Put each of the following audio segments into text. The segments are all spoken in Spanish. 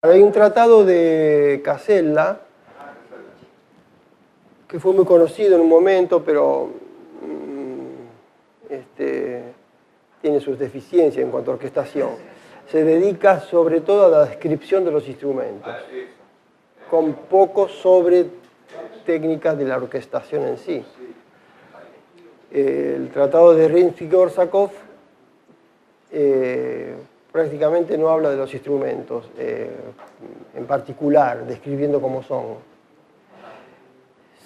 Hay un tratado de Casella que fue muy conocido en un momento, pero tiene sus deficiencias en cuanto a orquestación. Se dedica sobre todo a la descripción de los instrumentos, con poco sobre técnicas de la orquestación en sí. El tratado de Rimsky-Korsakov prácticamente no habla de los instrumentos en particular, describiendo cómo son,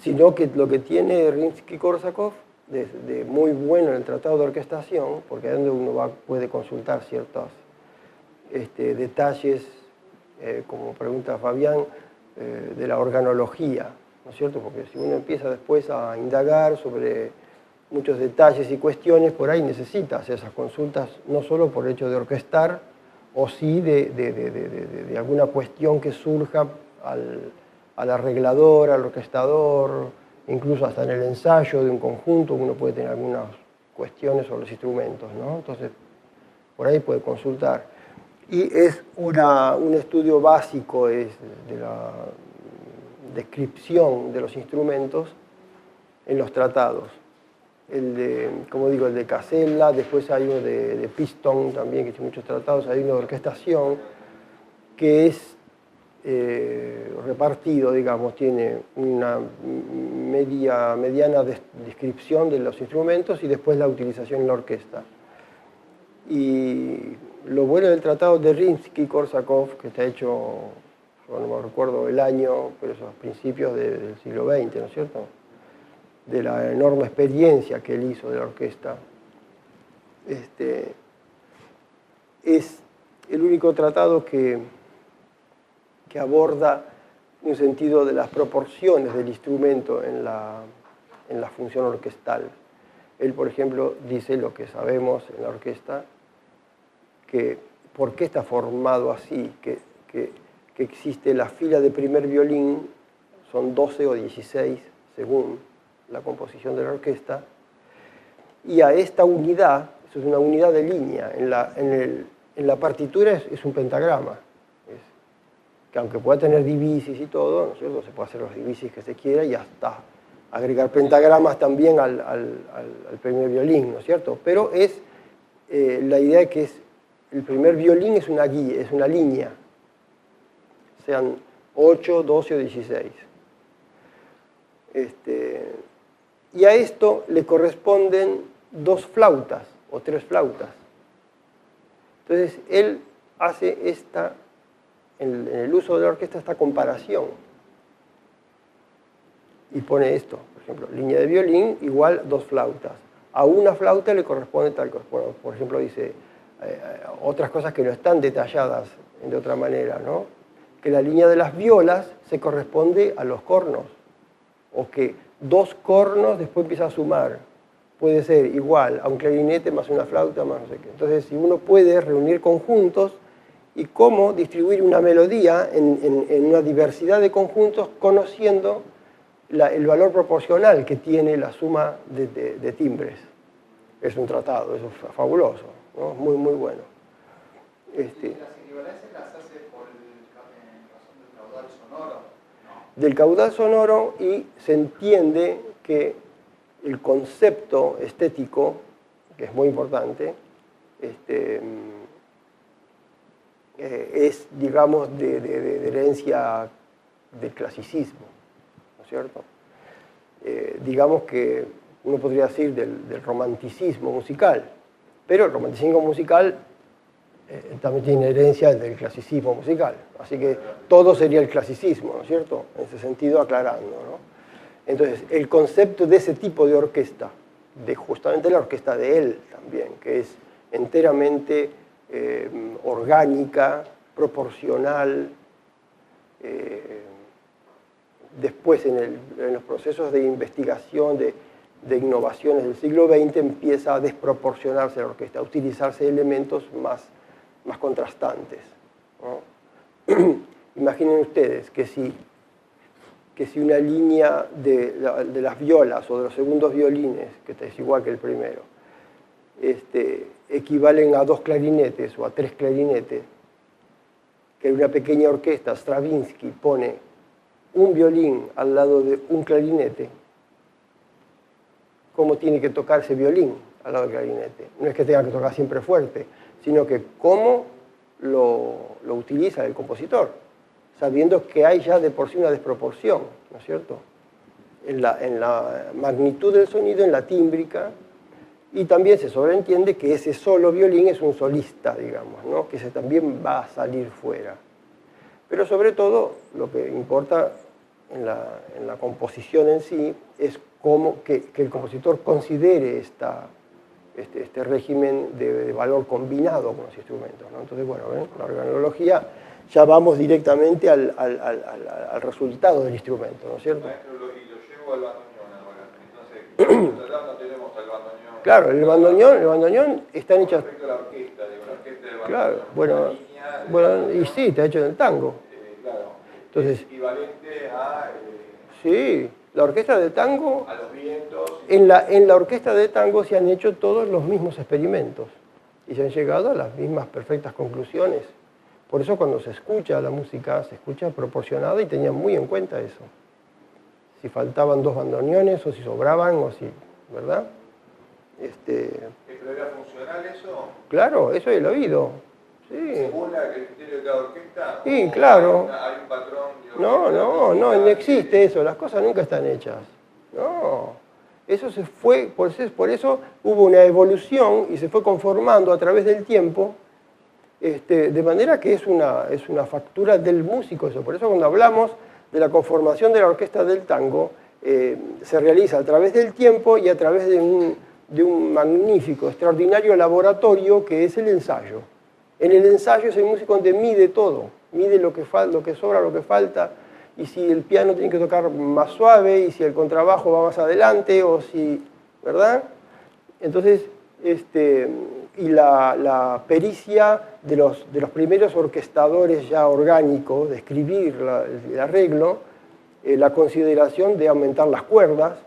sino que lo que tiene Rimsky-Korsakov de muy bueno en el tratado de orquestación, porque es donde uno puede consultar ciertos detalles, como pregunta Fabián, de la organología, ¿no es cierto? Porque si uno empieza después a indagar sobre muchos detalles y cuestiones, por ahí necesita hacer esas consultas, no solo por el hecho de orquestar, o sí de alguna cuestión que surja al arreglador, al orquestador, incluso hasta en el ensayo de un conjunto uno puede tener algunas cuestiones sobre los instrumentos, ¿no? Entonces, por ahí puede consultar. Y es un estudio básico de la descripción de los instrumentos en los tratados. Como digo, el de Casella, después hay uno de Piston también, que tiene muchos tratados, hay uno de orquestación, que es repartido, digamos, tiene una mediana descripción de los instrumentos y después la utilización en la orquesta. Y lo bueno del tratado de Rimsky-Korsakov, que está hecho, yo no me recuerdo el año, pero es a principios del siglo XX, ¿no es cierto?, de la enorme experiencia que él hizo de la orquesta, es el único tratado que aborda un sentido de las proporciones del instrumento en la función orquestal. Él, por ejemplo, dice lo que sabemos en la orquesta, que por qué está formado así, que existe la fila de primer violín, son 12 o 16 según la composición de la orquesta, y a esta unidad, eso es una unidad de línea, en la partitura es un pentagrama, que aunque pueda tener divisis y todo, ¿no es cierto?, se puede hacer los divisis que se quiera y hasta agregar pentagramas también al primer violín, ¿no es cierto? Pero la idea es que el primer violín es una guía, es una línea, sean 8, 12 o 16. Y a esto le corresponden 2 flautas o 3 flautas. Entonces, él hace en el uso de la orquesta, esta comparación. Y pone esto, por ejemplo, línea de violín igual 2 flautas. A una flauta le corresponde tal cosa. Bueno, por ejemplo, dice otras cosas que no están detalladas de otra manera, ¿no? Que la línea de las violas se corresponde a los cornos, o que 2 cornos después empieza a sumar. Puede ser igual a un clarinete más una flauta más no sé qué. Entonces, si uno puede reunir conjuntos y cómo distribuir una melodía en una diversidad de conjuntos, conociendo el valor proporcional que tiene la suma de timbres. Es un tratado, eso es fabuloso, ¿no? Muy, muy bueno. ¿Las equivalencias las hace por razón del caudal sonoro? No. Del caudal sonoro, y se entiende que el concepto estético, que es muy importante, es, digamos, de herencia del clasicismo, ¿no es cierto? Digamos que uno podría decir del romanticismo musical, pero el romanticismo musical también tiene herencia del clasicismo musical, así que todo sería el clasicismo, ¿no es cierto? En ese sentido, aclarando, ¿no? Entonces, el concepto de ese tipo de orquesta, de justamente la orquesta de él también, que es enteramente orgánica, proporcional, después en los procesos de investigación, de innovaciones del siglo XX, empieza a desproporcionarse la orquesta, a utilizarse elementos más contrastantes, ¿no? Imaginen ustedes que si una línea de las violas o de los segundos violines, que es igual que el primero, equivalen a 2 clarinetes o a 3 clarinetes, que en una pequeña orquesta Stravinsky pone un violín al lado de un clarinete, ¿cómo tiene que tocar ese violín al lado del clarinete? No es que tenga que tocar siempre fuerte, sino que cómo lo utiliza el compositor, sabiendo que hay ya de por sí una desproporción, ¿no es cierto?, en la magnitud del sonido, en la tímbrica, y también se sobreentiende que ese solo violín es un solista, digamos, ¿no?, que ese también va a salir fuera. Pero sobre todo, lo que importa en la composición en sí es que el compositor considere este régimen de valor combinado con los instrumentos, ¿no? Entonces, bueno, la organología ya vamos directamente al resultado del instrumento, ¿no es cierto? Maestro, y lo llevo al bandoneón ahora. Entonces, no tenemos al bandoneón. Claro, el bandoneón están hechos... Respecto a la orquesta, digo, la orquesta del bandoneón. Claro, bueno, y sí, está hecho en el tango. Claro, entonces, es equivalente a... sí, la orquesta de tango... A los vientos. En la orquesta de tango se han hecho todos los mismos experimentos y se han llegado a las mismas perfectas conclusiones. Por eso cuando se escucha la música, se escucha proporcionada y tenían muy en cuenta eso. Si faltaban 2 bandoneones o si sobraban o si... ¿verdad? ¿Pero era funcional eso? Claro, eso es el oído. Sí. ¿Según el criterio de cada orquesta? Sí, claro. ¿Hay un patrón? No existe eso. Las cosas nunca están hechas. No. Eso se fue, por eso hubo una evolución y se fue conformando a través del tiempo, de manera que es una factura del músico eso. Por eso cuando hablamos de la conformación de la orquesta del tango, se realiza a través del tiempo y a través de un magnífico, extraordinario laboratorio que es el ensayo. En el ensayo es el músico donde mide todo, mide lo que sobra, lo que falta, y si el piano tiene que tocar más suave, y si el contrabajo va más adelante, o si, ¿verdad? Entonces, y la pericia de los primeros orquestadores ya orgánicos, de escribir el arreglo, la consideración de aumentar las cuerdas,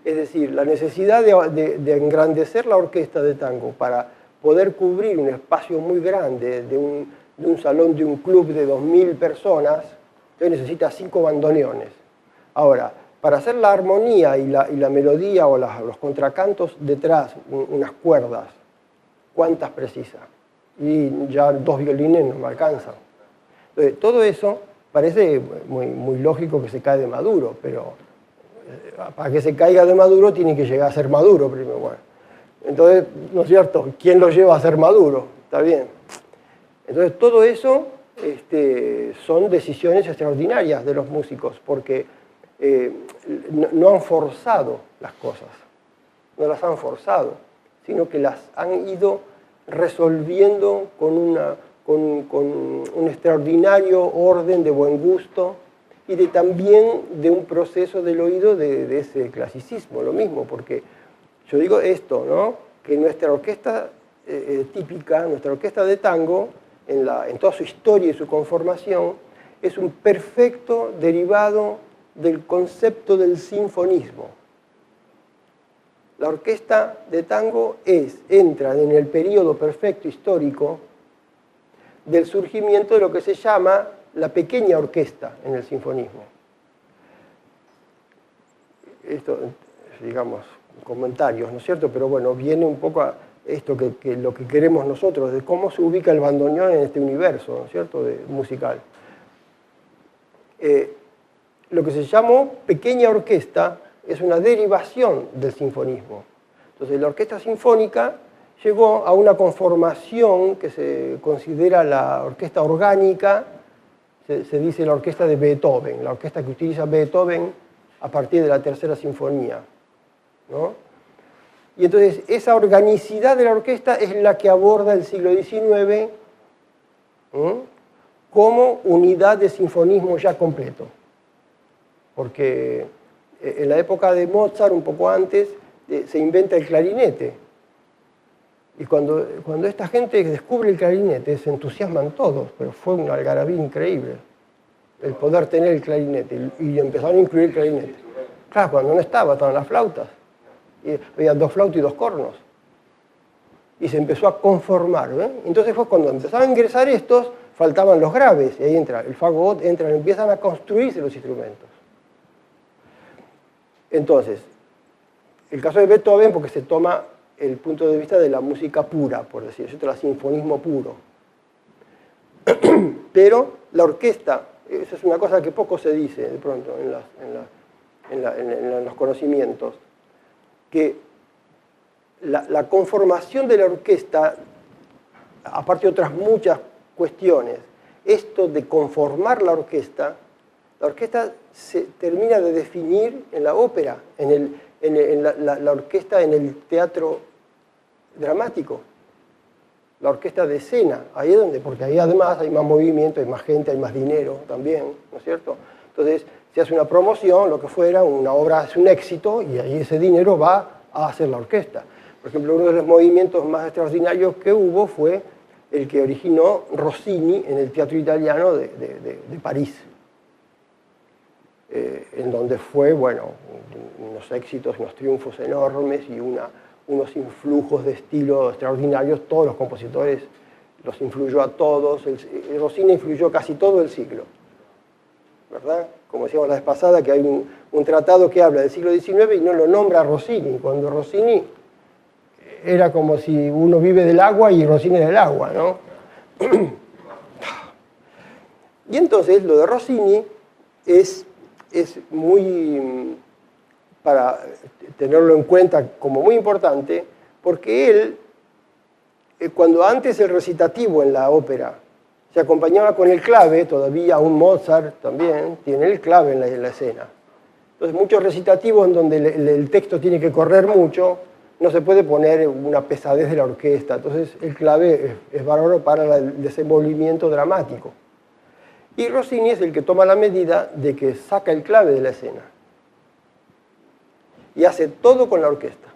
es decir, la necesidad de engrandecer la orquesta de tango para poder cubrir un espacio muy grande de un salón, de un club de 2.000 personas, entonces necesita 5 bandoneones. Ahora, para hacer la armonía y la melodía o los contracantos detrás, unas cuerdas, ¿cuántas precisa? Y ya 2 violines no me alcanzan. Entonces, todo eso parece muy lógico que se cae de maduro, pero para que se caiga de maduro tiene que llegar a ser maduro primero. Bueno, entonces, ¿no es cierto? ¿Quién lo lleva a ser maduro? Está bien. Entonces, todo eso son decisiones extraordinarias de los músicos, porque no han forzado las cosas, no las han forzado, sino que las han ido resolviendo con un extraordinario orden de buen gusto y también de un proceso del oído de ese clasicismo, lo mismo, porque yo digo esto, ¿no?, que nuestra orquesta típica, nuestra orquesta de tango, en toda su historia y su conformación, es un perfecto derivado del concepto del sinfonismo. La orquesta de tango entra en el periodo perfecto histórico del surgimiento de lo que se llama la pequeña orquesta en el sinfonismo. Esto, digamos, comentarios, ¿no es cierto? Pero bueno, viene un poco a esto que lo que queremos nosotros, de cómo se ubica el bandoneón en este universo, ¿no es cierto?, musical. Lo que se llamó pequeña orquesta es una derivación del sinfonismo. Entonces, la orquesta sinfónica llegó a una conformación que se considera la orquesta orgánica, se dice la orquesta de Beethoven, la orquesta que utiliza Beethoven a partir de la tercera sinfonía, ¿no? Y entonces esa organicidad de la orquesta es la que aborda el siglo XIX como unidad de sinfonismo ya completo. Porque en la época de Mozart, un poco antes, se inventa el clarinete. Y cuando esta gente descubre el clarinete, se entusiasman todos, pero fue una algarabía increíble el poder tener el clarinete. Y empezaron a incluir el clarinete. Claro, cuando no estaban las flautas. Y había 2 flautas y 2 cornos. Y se empezó a conformar, ¿eh? Entonces fue cuando empezaron a ingresar estos, faltaban los graves, y ahí entra el fagot, empiezan a construirse los instrumentos. Entonces, el caso de Beethoven, porque se toma el punto de vista de la música pura, por decir, ¿cierto? El sinfonismo puro. Pero la orquesta, esa es una cosa que poco se dice de pronto en los conocimientos, que la conformación de la orquesta, aparte de otras muchas cuestiones, esto de conformar la orquesta se termina de definir en la ópera, la orquesta en el teatro dramático, la orquesta de escena, ahí es donde, porque ahí además hay más movimiento, hay más gente, hay más dinero también, ¿no es cierto? Entonces se hace una promoción, lo que fuera, una obra es un éxito y ahí ese dinero va a hacer la orquesta. Por ejemplo, uno de los movimientos más extraordinarios que hubo fue el que originó Rossini en el Teatro Italiano de París, en donde fue, bueno, unos éxitos, unos triunfos enormes y unos influjos de estilo extraordinarios. Todos los compositores los influyó a todos. Rossini influyó casi todo el siglo, ¿verdad? Como decíamos la vez pasada, que hay un tratado que habla del siglo XIX y no lo nombra a Rossini, cuando Rossini era como si uno vive del agua y Rossini del agua, ¿no? Y entonces lo de Rossini es muy, para tenerlo en cuenta como muy importante, porque él, cuando antes el recitativo en la ópera se acompañaba con el clave, todavía un Mozart también tiene el clave en la escena. Entonces muchos recitativos en donde el texto tiene que correr mucho, no se puede poner una pesadez de la orquesta. Entonces el clave es bárbaro para el desenvolvimiento dramático. Y Rossini es el que toma la medida de que saca el clave de la escena. Y hace todo con la orquesta.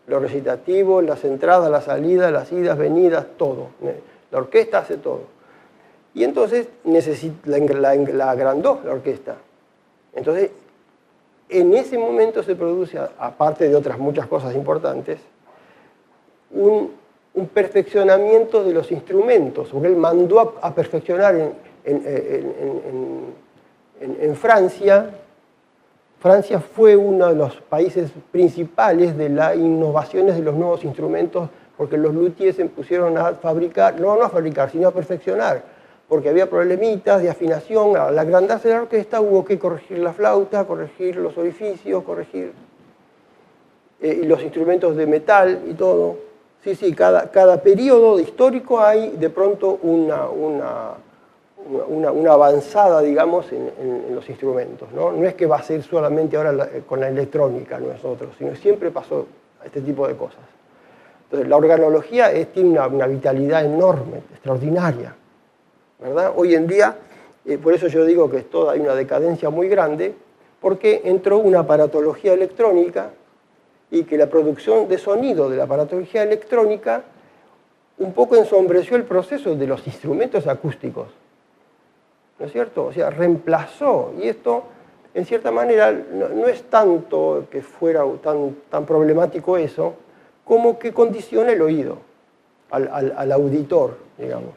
Los recitativos, las entradas, las salidas, las idas, venidas, todo. La orquesta hace todo. Y entonces la agrandó la orquesta. Entonces, en ese momento se produce, aparte de otras muchas cosas importantes, un perfeccionamiento de los instrumentos, porque él mandó a perfeccionar en Francia. Francia fue uno de los países principales de las innovaciones de los nuevos instrumentos, porque los luthiers se pusieron a fabricar, no a fabricar, sino a perfeccionar, porque había problemitas de afinación. Al agrandarse la orquesta hubo que corregir la flauta, corregir los orificios, corregir y los instrumentos de metal y todo. Sí, cada periodo histórico hay de pronto una avanzada, digamos, en los instrumentos, ¿no? No es que va a ser solamente ahora con la electrónica nosotros, sino siempre pasó este tipo de cosas. Entonces, la organología tiene una vitalidad enorme, extraordinaria, ¿verdad? Hoy en día, por eso yo digo que hay una decadencia muy grande, porque entró una aparatología electrónica y que la producción de sonido de la aparatología electrónica un poco ensombreció el proceso de los instrumentos acústicos, ¿no es cierto? O sea, reemplazó, y esto, en cierta manera, no es tanto que fuera tan problemático eso, como que condiciona el oído al auditor, digamos.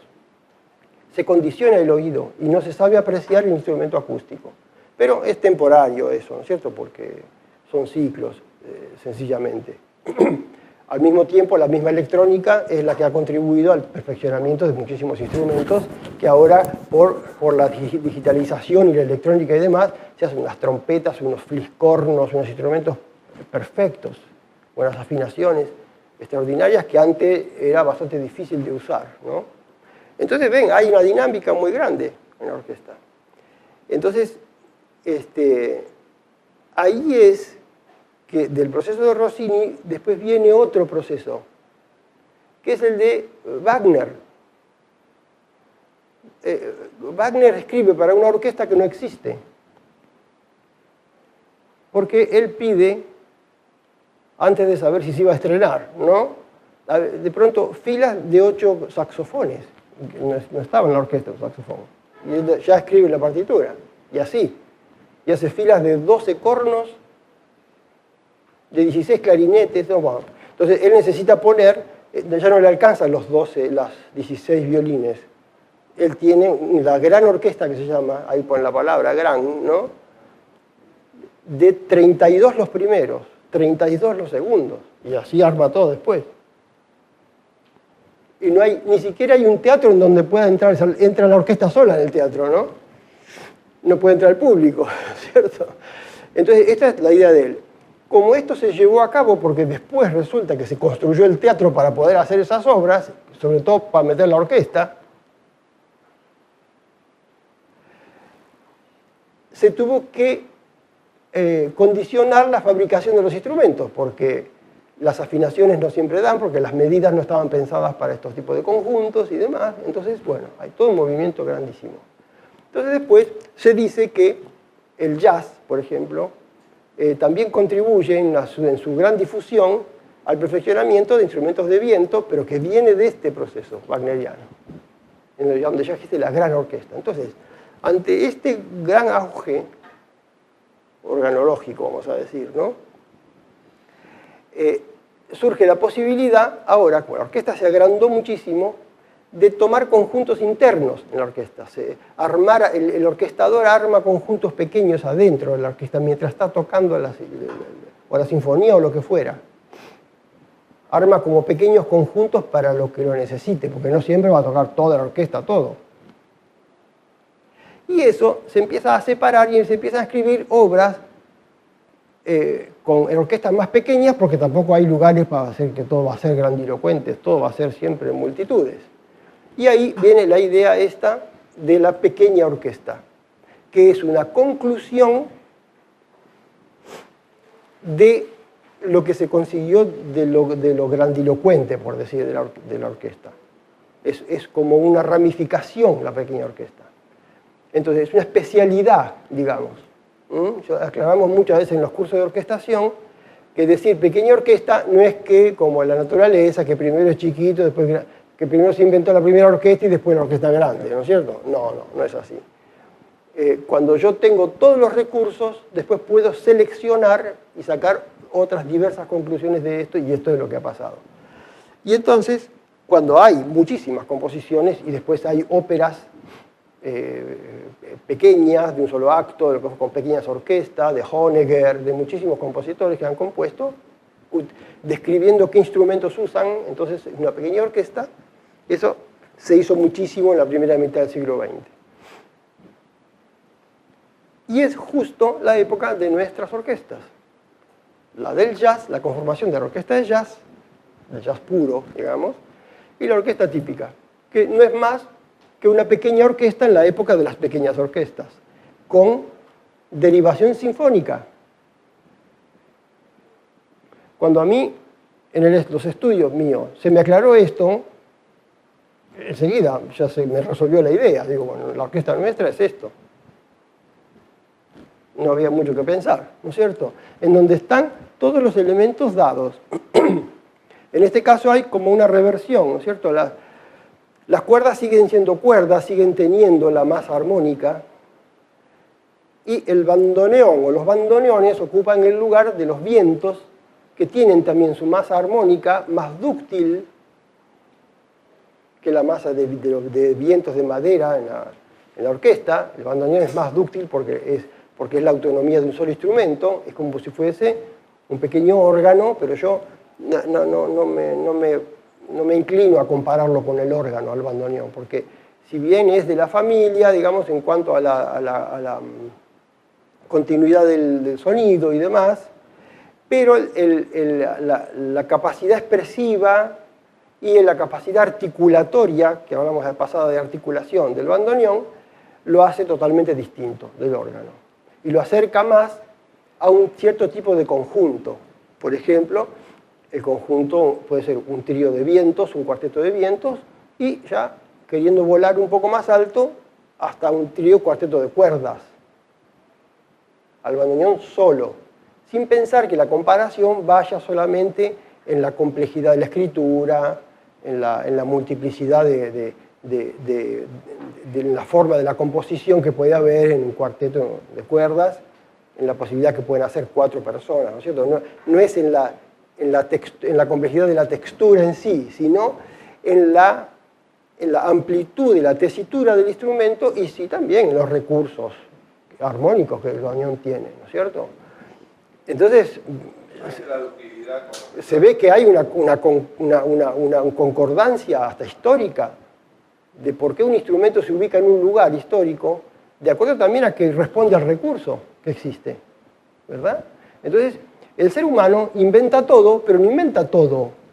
Se condiciona el oído y no se sabe apreciar el instrumento acústico. Pero es temporario eso, ¿no es cierto? Porque son ciclos, sencillamente. Al mismo tiempo, la misma electrónica es la que ha contribuido al perfeccionamiento de muchísimos instrumentos, que ahora, por la digitalización y la electrónica y demás, se hacen unas trompetas, unos fliscornos, unos instrumentos perfectos, buenas afinaciones extraordinarias que antes era bastante difícil de usar, ¿no? Entonces, ven, hay una dinámica muy grande en la orquesta. Entonces, ahí es que del proceso de Rossini después viene otro proceso, que es el de Wagner. Wagner escribe para una orquesta que no existe, porque él pide, antes de saber si se iba a estrenar, ¿no? De pronto, filas de 8 saxofones, no estaba en la orquesta el saxofón, y él ya escribe la partitura, y así, y hace filas de 12 cornos, de 16 clarinetes, no, bueno. Entonces él necesita poner, ya no le alcanzan los 16 violines, él tiene la gran orquesta que se llama, ahí pone la palabra gran, ¿no? De 32 los primeros, 32 los segundos, y así arma todo después. Y no hay, ni siquiera hay un teatro en donde pueda entrar, entra la orquesta sola en el teatro, ¿no? No puede entrar el público, ¿cierto? Entonces, esta es la idea de él. Como esto se llevó a cabo porque después resulta que se construyó el teatro para poder hacer esas obras, sobre todo para meter la orquesta, se tuvo que condicionar la fabricación de los instrumentos, porque las afinaciones no siempre dan, porque las medidas no estaban pensadas para estos tipos de conjuntos y demás. Entonces, bueno, hay todo un movimiento grandísimo. Entonces después se dice que el jazz, por ejemplo, también contribuye en su gran difusión al perfeccionamiento de instrumentos de viento, pero que viene de este proceso wagneriano, en donde ya existe la gran orquesta. Entonces, ante este gran auge organológico, vamos a decir, ¿no? Surge la posibilidad, ahora, como la orquesta se agrandó muchísimo, de tomar conjuntos internos en la orquesta. El orquestador arma conjuntos pequeños adentro de la orquesta mientras está tocando la sinfonía o lo que fuera. Arma como pequeños conjuntos para lo que lo necesite, porque no siempre va a tocar toda la orquesta, todo. Y eso se empieza a separar y se empiezan a escribir obras con orquestas más pequeñas, porque tampoco hay lugares para hacer que todo va a ser grandilocuente, todo va a ser siempre en multitudes. Y ahí viene la idea esta de la pequeña orquesta, que es una conclusión de lo que se consiguió de lo grandilocuente, por decir, de la orquesta. Es como una ramificación la pequeña orquesta. Entonces, es una especialidad, digamos. Aclaramos muchas veces en los cursos de orquestación que decir pequeña orquesta no es que, como en la naturaleza, que primero es chiquito, después que primero se inventó la primera orquesta y después la orquesta grande, ¿no es cierto? No es así. Cuando yo tengo todos los recursos, después puedo seleccionar y sacar otras diversas conclusiones de esto, y esto es lo que ha pasado. Y entonces, cuando hay muchísimas composiciones y después hay óperas pequeñas, de un solo acto, con pequeñas orquestas, de Honegger, de muchísimos compositores que han compuesto, describiendo qué instrumentos usan, entonces una pequeña orquesta. Eso se hizo muchísimo en la primera mitad del siglo XX. Y es justo la época de nuestras orquestas. La del jazz, la conformación de la orquesta de jazz puro, digamos, y la orquesta típica, que no es más que una pequeña orquesta en la época de las pequeñas orquestas, con derivación sinfónica. Cuando a mí, en los estudios míos, se me aclaró esto, enseguida ya se me resolvió la idea. Digo, bueno, la orquesta nuestra es esto. No había mucho que pensar, ¿no es cierto? En donde están todos los elementos dados. En este caso hay como una reversión, ¿no es cierto? Las cuerdas siguen siendo cuerdas, siguen teniendo la masa armónica, y el bandoneón o los bandoneones ocupan el lugar de los vientos, que tienen también su masa armónica más dúctil que la masa de vientos de madera en la orquesta. El bandoneón es más dúctil porque es la autonomía de un solo instrumento, es como si fuese un pequeño órgano, pero yo no me inclino a compararlo con el órgano, al bandoneón, porque si bien es de la familia, digamos, en cuanto a la continuidad del sonido y demás, pero la capacidad expresiva y la capacidad articulatoria, que hablamos de pasada de articulación del bandoneón, lo hace totalmente distinto del órgano. Y lo acerca más a un cierto tipo de conjunto. Por ejemplo, el conjunto puede ser un trío de vientos, un cuarteto de vientos, y ya queriendo volar un poco más alto, hasta un trío, cuarteto de cuerdas. Al bandoneón solo, sin pensar que la comparación vaya solamente en la complejidad de la escritura, en la multiplicidad de la forma de la composición que puede haber en un cuarteto de cuerdas, en la posibilidad que pueden hacer 4 personas, ¿no es cierto? No es en la complejidad de la textura en sí, sino en la en la amplitud y la tesitura del instrumento y sí también en los recursos armónicos que el bandoneón tiene, ¿no es cierto? Entonces, se ve que hay una concordancia hasta histórica de por qué un instrumento se ubica en un lugar histórico, de acuerdo también a que responde al recurso que existe, ¿verdad? Entonces, el ser humano inventa todo, pero no inventa todo.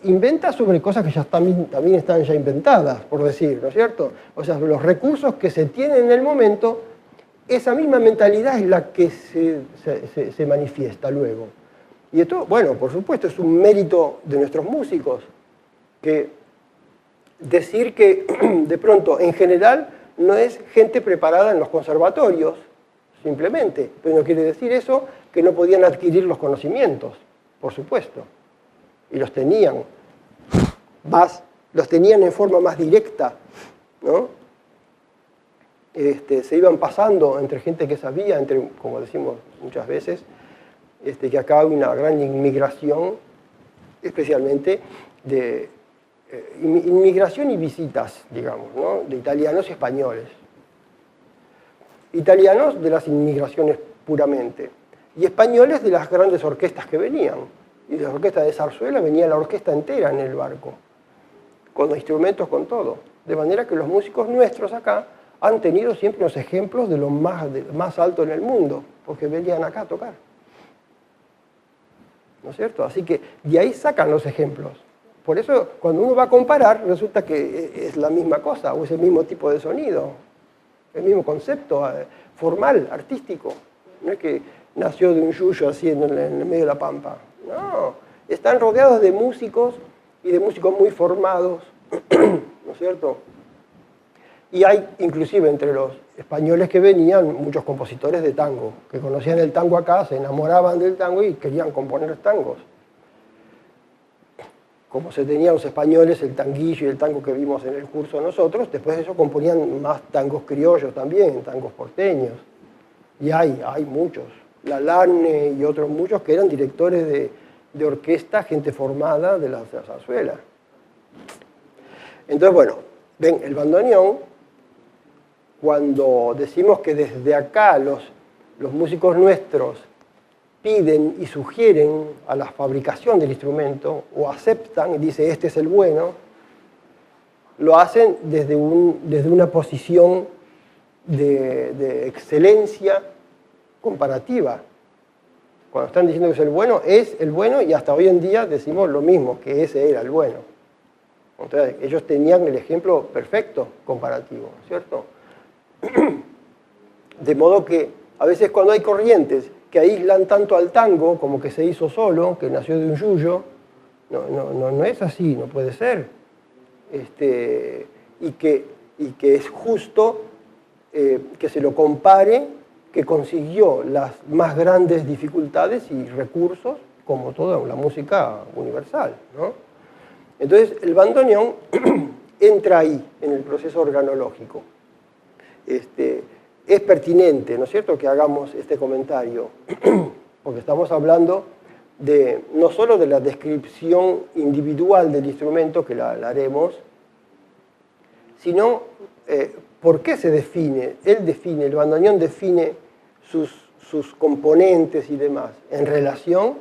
Inventa sobre cosas que ya también están ya inventadas, por decir, ¿no es cierto? O sea, los recursos que se tienen en el momento, esa misma mentalidad es la que se manifiesta luego. Y esto, bueno, por supuesto, es un mérito de nuestros músicos, que decir que de pronto, en general, no es gente preparada en los conservatorios, simplemente, pero no quiere decir eso que no podían adquirir los conocimientos, por supuesto. Y los tenían en forma más directa, ¿no? Se iban pasando entre gente que sabía, entre, como decimos muchas veces, que acá hay una gran inmigración, especialmente de inmigración y visitas, digamos, ¿no? De italianos y españoles. Italianos de las inmigraciones puramente, y españoles de las grandes orquestas que venían. Y de la orquesta de zarzuela venía la orquesta entera en el barco, con los instrumentos, con todo. De manera que los músicos nuestros acá han tenido siempre los ejemplos de lo más alto en el mundo, porque venían acá a tocar. ¿No es cierto? Así que de ahí sacan los ejemplos. Por eso, cuando uno va a comparar, resulta que es la misma cosa, o es el mismo tipo de sonido, el mismo concepto formal, artístico. No es que nació de un yuyo así en el medio de la pampa. No, están rodeados de músicos y de músicos muy formados, ¿no es cierto? Y hay, inclusive, entre los españoles que venían, muchos compositores de tango, que conocían el tango acá, se enamoraban del tango y querían componer tangos. Como se tenían los españoles el tanguillo y el tango que vimos en el curso nosotros, después de eso componían más tangos criollos también, tangos porteños. Y hay muchos. Lalane y otros muchos que eran directores de orquesta, gente formada de la zarzuela. Entonces, bueno, ven, el bandoneón, cuando decimos que desde acá los músicos nuestros piden y sugieren a la fabricación del instrumento, o aceptan y dicen este es el bueno, lo hacen desde una posición de excelencia comparativa. Cuando están diciendo que es el bueno y hasta hoy en día decimos lo mismo, que ese era el bueno. Entonces, ellos tenían el ejemplo perfecto comparativo, ¿cierto? De modo que a veces cuando hay corrientes que aíslan tanto al tango como que se hizo solo, que nació de un yuyo, no es así, no puede ser. Y que es justo que se lo compare, que consiguió las más grandes dificultades y recursos, como toda la música universal, ¿no? Entonces, el bandoneón entra ahí, en el proceso organológico. Es pertinente, ¿no es cierto?, que hagamos este comentario, porque estamos hablando no solo de la descripción individual del instrumento, que la haremos, sino por qué se define. El bandoneón define sus componentes y demás en relación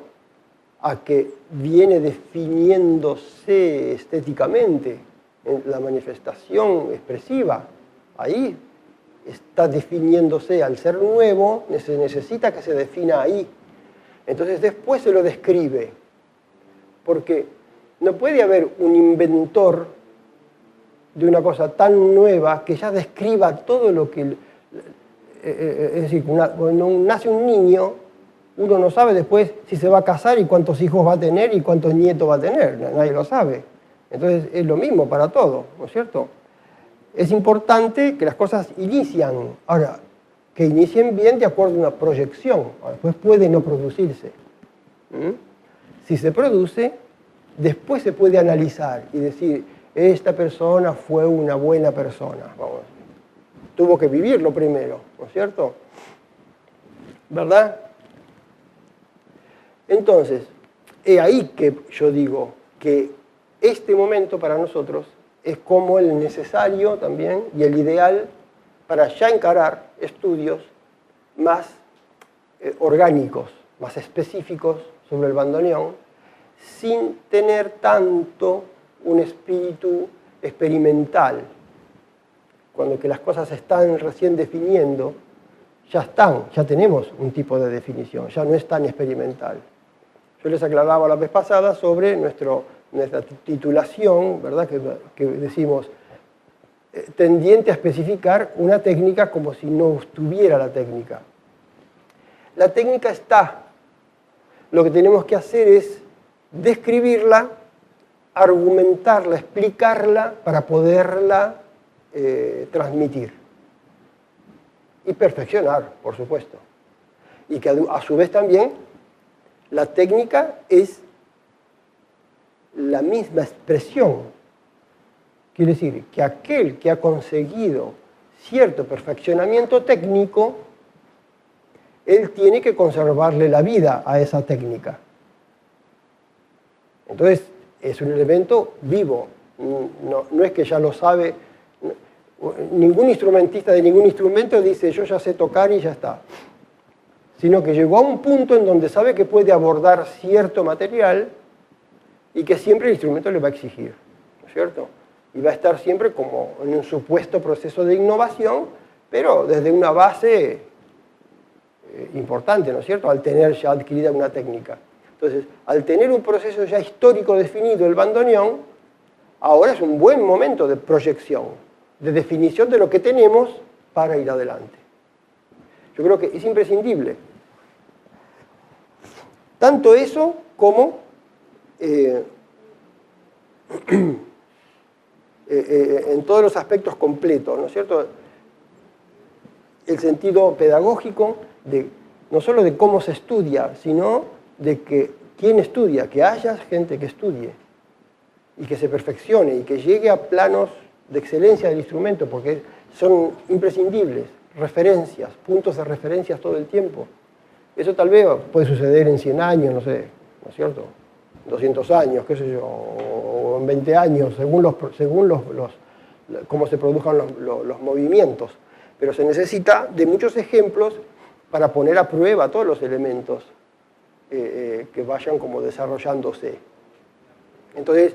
a que viene definiéndose estéticamente en la manifestación expresiva. Ahí está definiéndose, al ser nuevo, se necesita que se defina ahí. Entonces después se lo describe, porque no puede haber un inventor de una cosa tan nueva que ya describa todo lo que... Es decir, cuando nace un niño, uno no sabe después si se va a casar y cuántos hijos va a tener y cuántos nietos va a tener, nadie lo sabe. Entonces es lo mismo para todo, ¿no es cierto? Es importante que las cosas inician, ahora, que inicien bien de acuerdo a una proyección, después puede no producirse. Si se produce, después se puede analizar y decir, esta persona fue una buena persona, vamos. Tuvo que vivirlo primero, ¿no es cierto? ¿Verdad? Entonces, es ahí que yo digo que este momento para nosotros es como el necesario también y el ideal para ya encarar estudios más orgánicos, más específicos sobre el bandoneón, sin tener tanto un espíritu experimental. Cuando que las cosas se están recién definiendo, ya tenemos un tipo de definición, ya no es tan experimental. Yo les aclaraba la vez pasada sobre nuestra titulación, ¿verdad? Que decimos tendiente a especificar una técnica como si no estuviera la técnica. La técnica está. Lo que tenemos que hacer es describirla, argumentarla, explicarla para poderla transmitir. Y perfeccionar, por supuesto. Y que a su vez también la técnica es la misma expresión. Quiere decir que aquel que ha conseguido cierto perfeccionamiento técnico, él tiene que conservarle la vida a esa técnica. Entonces, es un elemento vivo. No es que ya lo sabe. Ningún instrumentista de ningún instrumento dice yo ya sé tocar y ya está. Sino que llegó a un punto en donde sabe que puede abordar cierto material y que siempre el instrumento le va a exigir, ¿no es cierto? Y va a estar siempre como en un supuesto proceso de innovación, pero desde una base importante, ¿no es cierto?, al tener ya adquirida una técnica. Entonces, al tener un proceso ya histórico definido, el bandoneón, ahora es un buen momento de proyección, de definición de lo que tenemos para ir adelante. Yo creo que es imprescindible. Tanto eso como en todos los aspectos completos, ¿no es cierto? El sentido pedagógico no solo de cómo se estudia, sino de que quién estudia, que haya gente que estudie y que se perfeccione y que llegue a planos de excelencia del instrumento, porque son imprescindibles, referencias, puntos de referencias todo el tiempo. Eso tal vez puede suceder en 100 años, no sé, ¿no es cierto? 200 años, qué sé yo, o en 20 años, según cómo se produzcan los movimientos. Pero se necesita de muchos ejemplos para poner a prueba todos los elementos que vayan como desarrollándose. Entonces,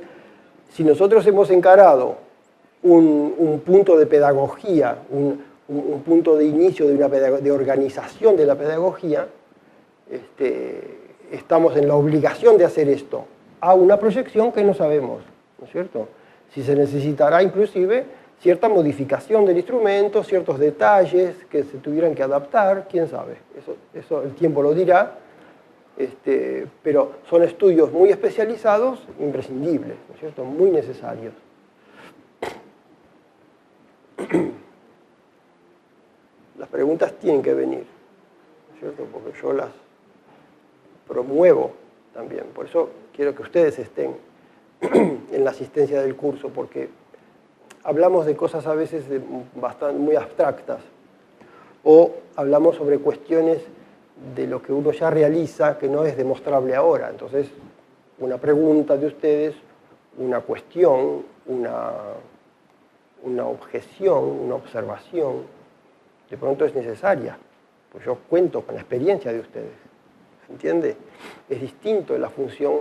si nosotros hemos encarado un punto de pedagogía, un punto de inicio de organización de la pedagogía, estamos en la obligación de hacer esto a una proyección que no sabemos, ¿no es cierto? Si se necesitará inclusive cierta modificación del instrumento, ciertos detalles que se tuvieran que adaptar, quién sabe, eso el tiempo lo dirá, pero son estudios muy especializados, imprescindibles, ¿no es cierto? Muy necesarios. Las preguntas tienen que venir, ¿no es cierto? Porque yo las promuevo también. Por eso quiero que ustedes estén en la asistencia del curso, porque hablamos de cosas a veces muy abstractas, o hablamos sobre cuestiones de lo que uno ya realiza que no es demostrable ahora. Entonces, una pregunta de ustedes, una cuestión, una objeción, una observación, de pronto es necesaria, pues yo cuento con la experiencia de ustedes. ¿Se entiende? Es distinto la función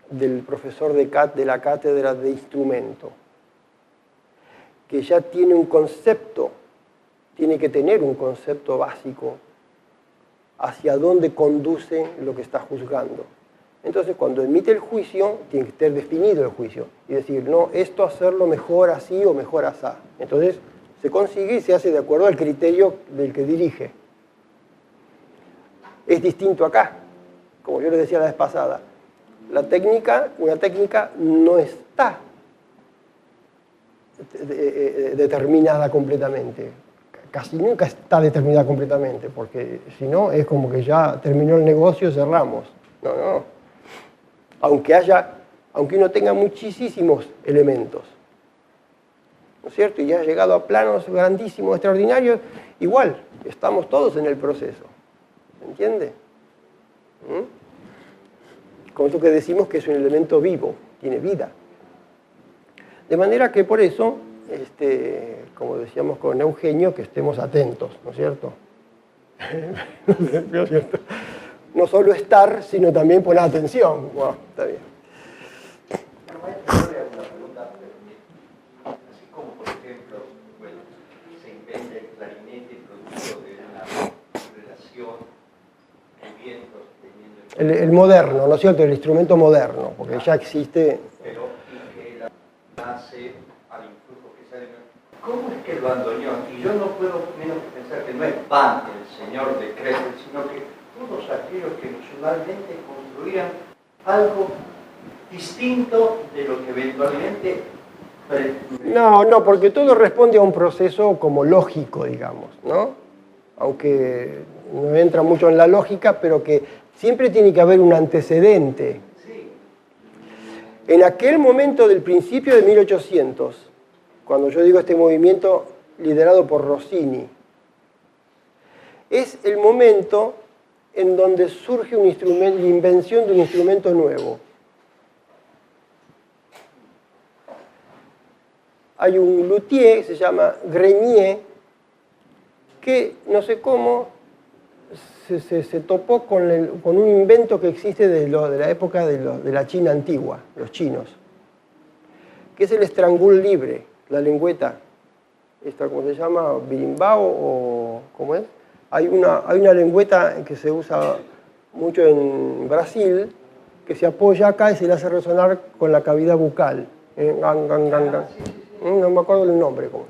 del profesor de la cátedra de instrumento, que ya tiene un concepto, tiene que tener un concepto básico hacia dónde conduce lo que está juzgando. Entonces, cuando emite el juicio, tiene que estar definido el juicio y decir, no, esto hacerlo mejor así o mejor asá. Entonces, se consigue y se hace de acuerdo al criterio del que dirige. Es distinto acá, como yo les decía la vez pasada. Una técnica no está determinada completamente. Casi nunca está determinada completamente, porque si no es como que ya terminó el negocio, cerramos. No. Aunque uno tenga muchísimos elementos, ¿no es cierto? Y ya ha llegado a planos grandísimos, extraordinarios, igual, estamos todos en el proceso. ¿Se entiende? Con esto que decimos que es un elemento vivo, tiene vida. De manera que por eso, como decíamos con Eugenio, que estemos atentos, ¿no es cierto? ¿No es cierto? No solo estar, sino también poner atención. Wow, está bien. Pero maestro, yo le hago una pregunta, así como por ejemplo, bueno, se inventa el clarinete producto de una relación de vientos teniendo El moderno, ¿no es cierto? El instrumento moderno, porque ya existe. pero que él hace al influjo que sale. ¿Cómo es que el bandoneón, y yo no puedo menos que pensar que no es Van, el señor de Kressel, sino que todos aquellos que emocionalmente construían algo distinto de lo que eventualmente... No, porque todo responde a un proceso como lógico, digamos, ¿no? Aunque no entra mucho en la lógica, pero que siempre tiene que haber un antecedente. Sí. En aquel momento del principio de 1800, cuando yo digo este movimiento liderado por Rossini, es el momento en donde surge un instrumento, la invención de un instrumento nuevo. Hay un luthier, se llama Grenier, que no sé cómo se topó con un invento que existe de la época de la China antigua, los chinos, que es el estrangul libre, la lengüeta, esta, ¿cómo se llama? Birimbao o ¿cómo es? Hay una lengüeta que se usa mucho en Brasil, que se apoya acá y se le hace resonar con la cavidad bucal. Gang, gang, gang, gang. No me acuerdo el nombre. ¿Cómo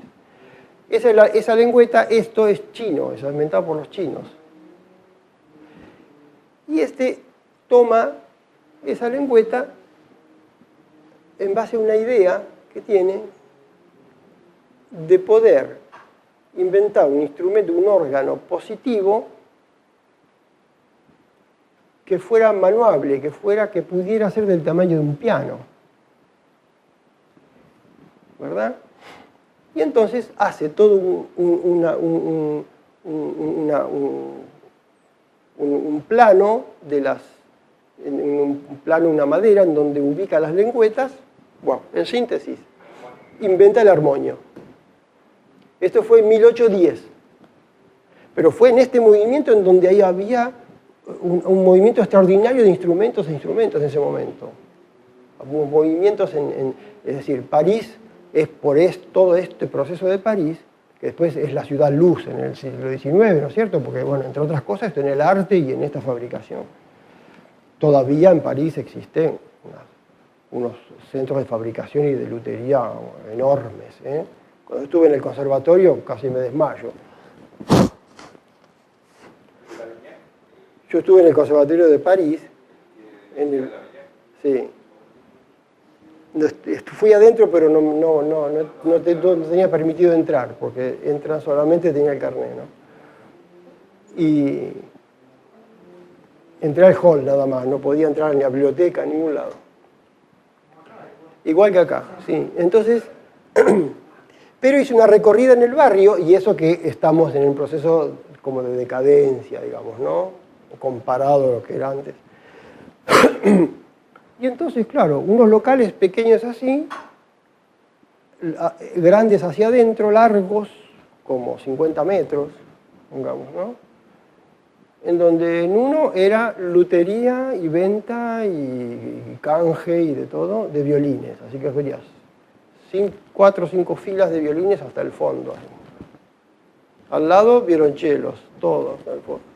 es? Esa lengüeta, esto es chino, es inventado por los chinos. Y toma esa lengüeta en base a una idea que tiene de poder inventar un instrumento, un órgano positivo que fuera manuable, que pudiera ser del tamaño de un piano. ¿Verdad? Y entonces hace todo un plano un plano, una madera en donde ubica las lengüetas. Bueno, en síntesis, inventa el armonio. Esto fue en 1810. Pero fue en este movimiento en donde ahí había un movimiento extraordinario de instrumentos e instrumentos en ese momento. Hubo movimientos es decir, París es por todo este proceso de París, que después es la ciudad luz en el siglo XIX, ¿no es cierto? Porque, bueno, entre otras cosas, esto en el arte y en esta fabricación. Todavía en París existen unos centros de fabricación y de lutería enormes, ¿eh? Cuando estuve en el conservatorio casi me desmayo. Yo estuve en el conservatorio de París. Sí. Fui adentro, pero no tenía permitido entrar, porque entran solamente, tenía el carnet, ¿no? Y entré al hall nada más, no podía entrar ni a la biblioteca, a ningún lado. Igual que acá, sí. Entonces, pero hice una recorrida en el barrio, y eso que estamos en un proceso como de decadencia, digamos, ¿no? Comparado a lo que era antes. Y entonces, claro, unos locales pequeños así, grandes hacia adentro, largos, como 50 metros, digamos, ¿no? En donde en uno era lutería y venta y canje y de todo, de violines. Así que verías 4 o 5 filas de violines hasta el fondo. Al lado, violonchelos, todos.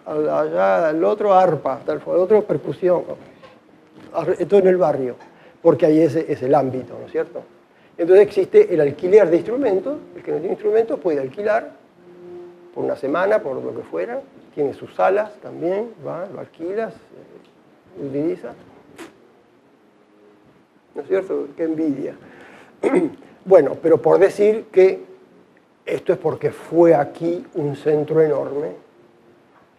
Allá, al otro, arpa, hasta el fondo, otro, percusión. Todo en el barrio, porque ahí es el ámbito, ¿no es cierto? Entonces existe el alquiler de instrumentos. El que no tiene instrumentos puede alquilar por una semana, por lo que fuera. Tiene sus salas también, va, lo alquilas, lo utiliza. ¿No es cierto? ¡Qué envidia! Bueno, pero por decir que esto es porque fue aquí un centro enorme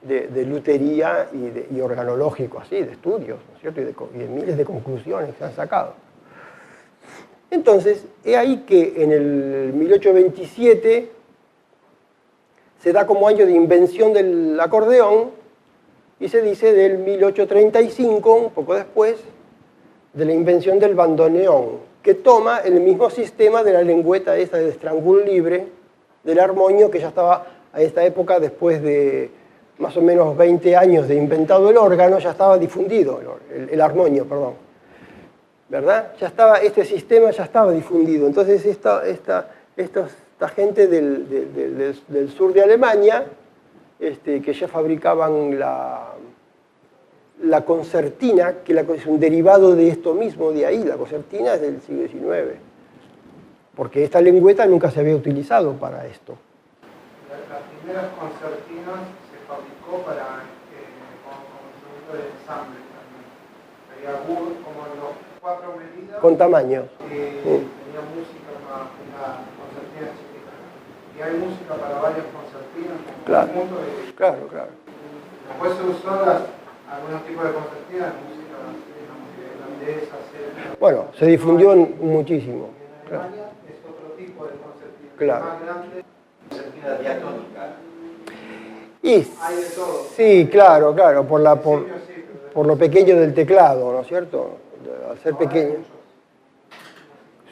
de lutería y organológico, así, de estudios, ¿no es cierto? Y de miles de conclusiones que se han sacado. Entonces, he ahí que en el 1827 se da como año de invención del acordeón, y se dice del 1835, un poco después, de la invención del bandoneón. que toma el mismo sistema de la lengüeta esta de estrangul libre, del armonio, que ya estaba a esta época, después de más o menos 20 años de inventado el órgano, ya estaba difundido, el armonio, perdón. ¿Verdad? Ya estaba, este sistema ya estaba difundido. Entonces esta gente del sur de Alemania, que ya fabricaban la concertina, que es un derivado de esto mismo de ahí. La concertina es del siglo XIX, porque esta lengüeta nunca se había utilizado para esto. Las primeras concertinas se fabricó para como instrumento de ensamble también. Había como los 4 medidas. Con tamaños. Tenía música para una concertina chiquita. Y hay música para varias concertinas. Claro, claro. Después se usó algunos tipos de concertinas, música irlandesa, celta. Bueno, se difundió muchísimo. En Alemania es otro tipo de concertina. Claro. Más grande. Concertina diatónica. Y, Hay de todo. sí, claro, por lo pequeño del teclado, ¿no es cierto? Al ser pequeño.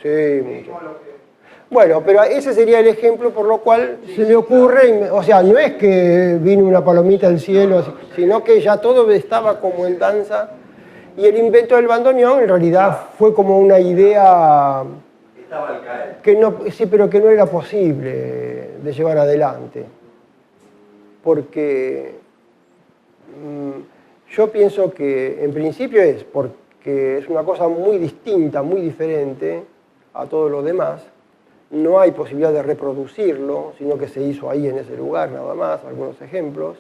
Sí, mucho. Bueno, pero ese sería el ejemplo por lo cual se me ocurre, o sea, no es que vino una palomita del cielo, sino que ya todo estaba como en danza, y el invento del bandoneón en realidad fue como una idea Estaba al caer. que no, sí, pero que no era posible de llevar adelante, porque yo pienso que en principio es porque es una cosa muy distinta, muy diferente a todo lo demás. No hay posibilidad de reproducirlo, sino que se hizo ahí en ese lugar nada más, algunos ejemplos,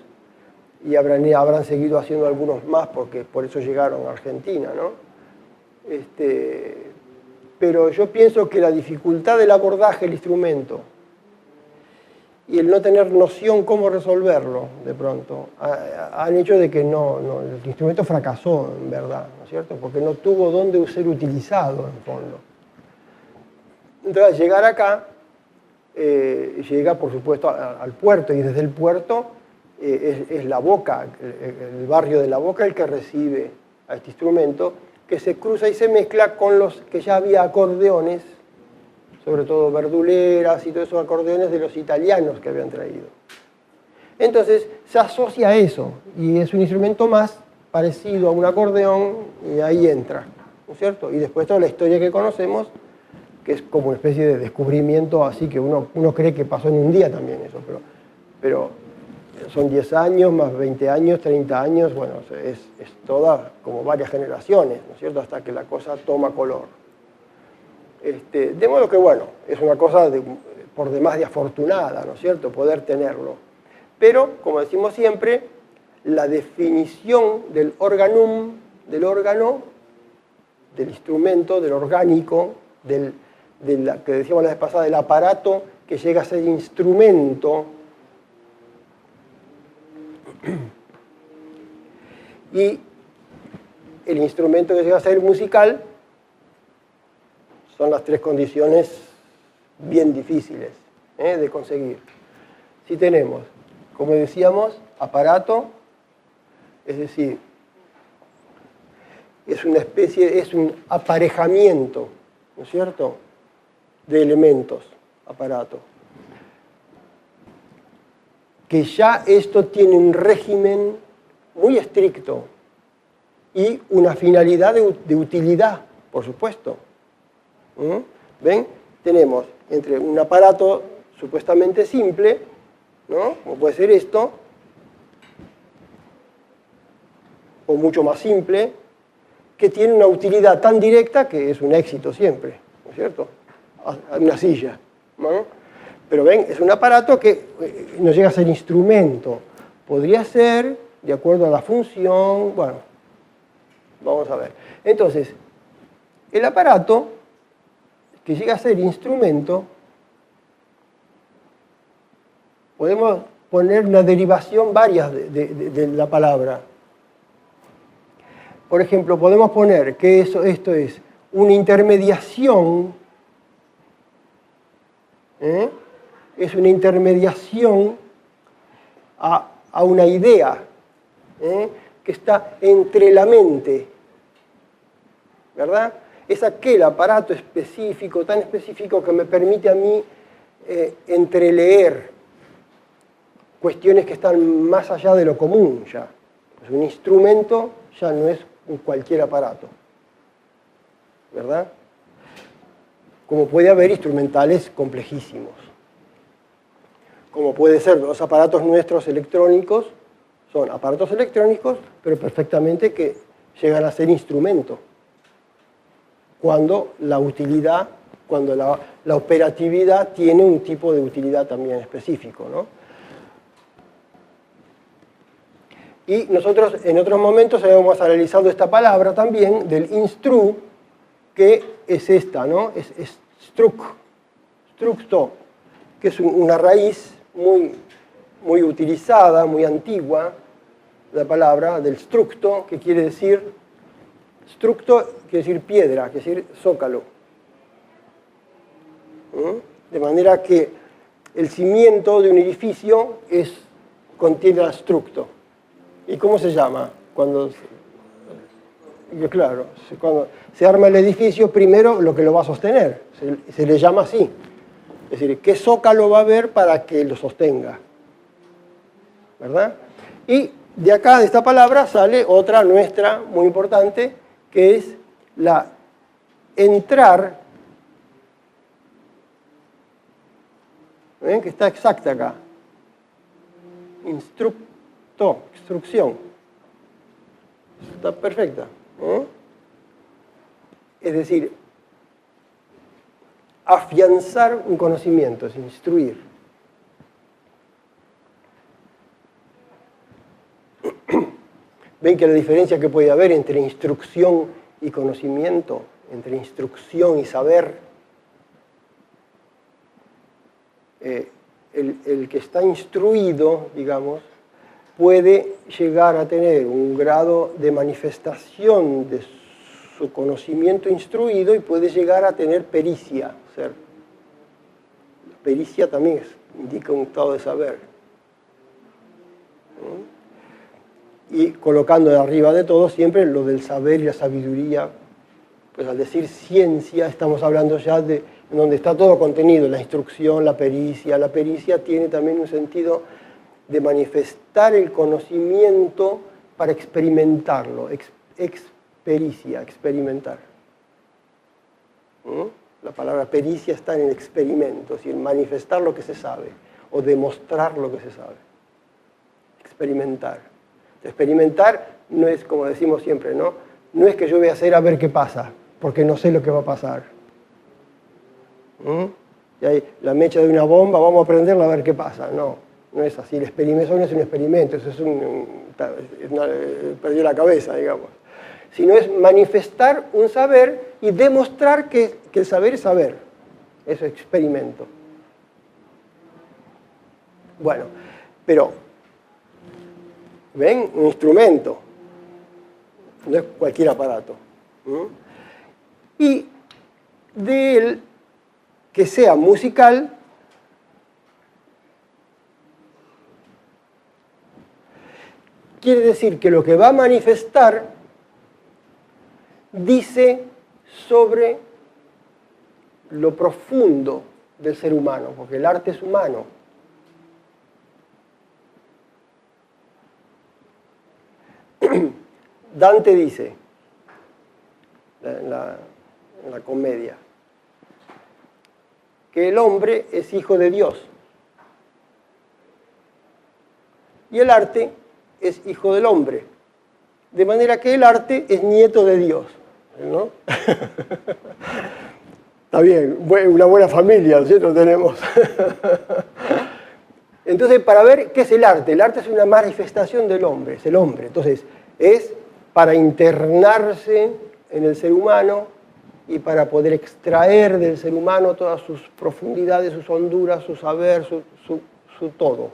y habrán seguido haciendo algunos más porque por eso llegaron a Argentina, ¿no? Pero yo pienso que la dificultad del abordaje del instrumento y el no tener noción cómo resolverlo de pronto han hecho de que el instrumento fracasó en verdad, ¿no es cierto? Porque no tuvo dónde ser utilizado en fondo. Entonces, llegar acá, llega por supuesto al puerto, y desde el puerto es La Boca, el barrio de La Boca, el que recibe a este instrumento, que se cruza y se mezcla con los que ya había acordeones, sobre todo verduleras y todos esos acordeones de los italianos que habían traído. Entonces, se asocia a eso, y es un instrumento más parecido a un acordeón, y ahí entra, ¿no es cierto? Y después toda la historia que conocemos, que es como una especie de descubrimiento, así que uno cree que pasó en un día también eso, pero son 10 años, más 20 años, 30 años, bueno, es toda como varias generaciones, ¿no es cierto?, hasta que la cosa toma color. De modo que, bueno, es una cosa por demás de afortunada, ¿no es cierto?, poder tenerlo. Pero, como decimos siempre, la definición del organum, del órgano, del instrumento, del orgánico, que decíamos la vez pasada, del aparato que llega a ser instrumento, y el instrumento que llega a ser musical, son las 3 condiciones bien difíciles de conseguir. Si tenemos, como decíamos, aparato, es decir, es un aparejamiento, ¿no es cierto?, de elementos, aparato. Que ya esto tiene un régimen muy estricto y una finalidad de utilidad, por supuesto. ¿Ven? Tenemos entre un aparato supuestamente simple, ¿no?, como puede ser esto, o mucho más simple, que tiene una utilidad tan directa que es un éxito siempre, ¿no es cierto? Una silla, ¿no? Pero ven, es un aparato que no llega a ser instrumento. Podría ser, de acuerdo a la función, bueno, vamos a ver. Entonces, el aparato que llega a ser instrumento, podemos poner una derivación varias de la palabra. Por ejemplo, podemos poner que esto es una intermediación, es una intermediación a una idea que está entre la mente, ¿verdad? es aquel aparato específico, tan específico que me permite a mí entreleer cuestiones que están más allá de lo común ya. Pues un instrumento ya no es cualquier aparato, ¿verdad? Como puede haber instrumentales complejísimos, como puede ser los aparatos nuestros electrónicos, son aparatos electrónicos, pero perfectamente que llegan a ser instrumentos, cuando la utilidad, cuando la operatividad tiene un tipo de utilidad también específico, ¿no? Y nosotros en otros momentos habíamos analizado esta palabra también del instru, que es esta, ¿no? Es structo, que es una raíz muy utilizada, muy antigua, la palabra del structo, que quiere decir, structo quiere decir piedra, quiere decir zócalo. De manera que el cimiento de un edificio contiene el structo. ¿Y cómo se llama? Cuando se arma el edificio, primero lo que lo va a sostener, se le llama así. Es decir, ¿qué zócalo va a haber para que lo sostenga? ¿Verdad? Y de acá, de esta palabra, sale otra nuestra muy importante, que es la entrar, ¿ven? Que está exacta acá. Instrucción. Está perfecta. Es decir, afianzar un conocimiento, es instruir. ¿Ven que la diferencia que puede haber entre instrucción y conocimiento, entre instrucción y saber? El que está instruido, digamos, puede llegar a tener un grado de manifestación de su conocimiento instruido y puede llegar a tener pericia. La pericia también indica un estado de saber. Y colocando de arriba de todo siempre lo del saber y la sabiduría. Pues al decir ciencia estamos hablando ya de donde está todo contenido, la instrucción, la pericia. La pericia tiene también un sentido de manifestar el conocimiento para experimentarlo, expericia, experimentar. La palabra pericia está en experimento, es decir, manifestar lo que se sabe o demostrar lo que se sabe. Experimentar. Experimentar no es, como decimos siempre, ¿no? No es que yo voy a hacer a ver qué pasa, porque no sé lo que va a pasar. Y hay la mecha de una bomba, vamos a prenderla a ver qué pasa. No, no es así. El experimento no es un experimento, eso perdió la cabeza, digamos. Sino es manifestar un saber y demostrar que el saber es saber. Eso es experimento. Bueno, pero, ¿ven? Un instrumento. No es cualquier aparato. Y de él, que sea musical, quiere decir que lo que va a manifestar dice sobre lo profundo del ser humano, porque el arte es humano. Dante dice, en la comedia, que el hombre es hijo de Dios y el arte es hijo del hombre, de manera que el arte es nieto de Dios, ¿no? Está bien, una buena familia, ¿cierto? Tenemos. Entonces, para ver qué es el arte es una manifestación del hombre, es el hombre. Entonces, es para internarse en el ser humano y para poder extraer del ser humano todas sus profundidades, sus honduras, su saber, su todo.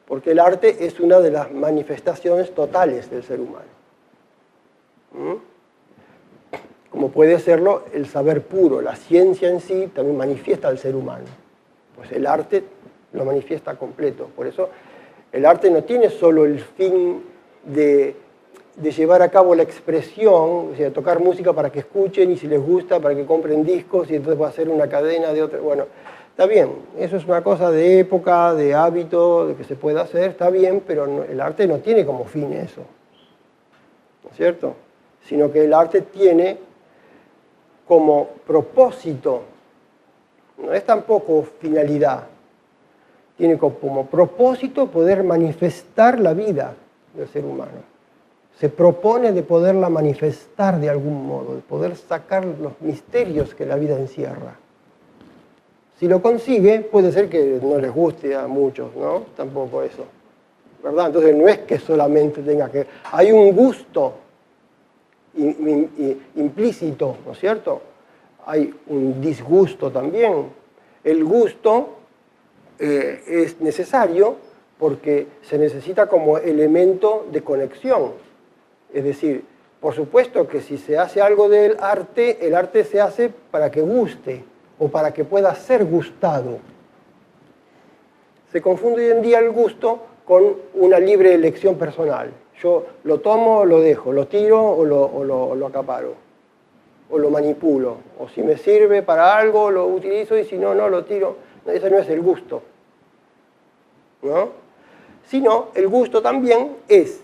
Porque el arte es una de las manifestaciones totales del ser humano. Como puede serlo el saber puro, la ciencia en sí también manifiesta al ser humano. Pues el arte lo manifiesta completo. Por eso el arte no tiene solo el fin de de llevar a cabo la expresión, o sea, tocar música para que escuchen y si les gusta, para que compren discos y entonces va a ser una cadena de otras. Bueno, está bien, eso es una cosa de época, de hábito, de que se puede hacer, está bien, pero el arte no tiene como fin eso, ¿no es cierto? Sino que el arte tiene como propósito, no es tampoco finalidad, tiene como propósito poder manifestar la vida del ser humano. Se propone de poderla manifestar de algún modo, de poder sacar los misterios que la vida encierra. Si lo consigue, puede ser que no les guste a muchos, ¿no? Tampoco eso, ¿verdad? Entonces no es que solamente tenga que... Hay un gusto implícito, ¿no es cierto? Hay un disgusto también. El gusto es necesario porque se necesita como elemento de conexión. Es decir, por supuesto que si se hace algo del arte, el arte se hace para que guste o para que pueda ser gustado. Se confunde hoy en día el gusto con una libre elección personal. Yo lo tomo o lo dejo, lo tiro o lo acaparo, o lo manipulo. O si me sirve para algo, lo utilizo y si no, no lo tiro. Ese no es el gusto, ¿no? Sino el gusto también es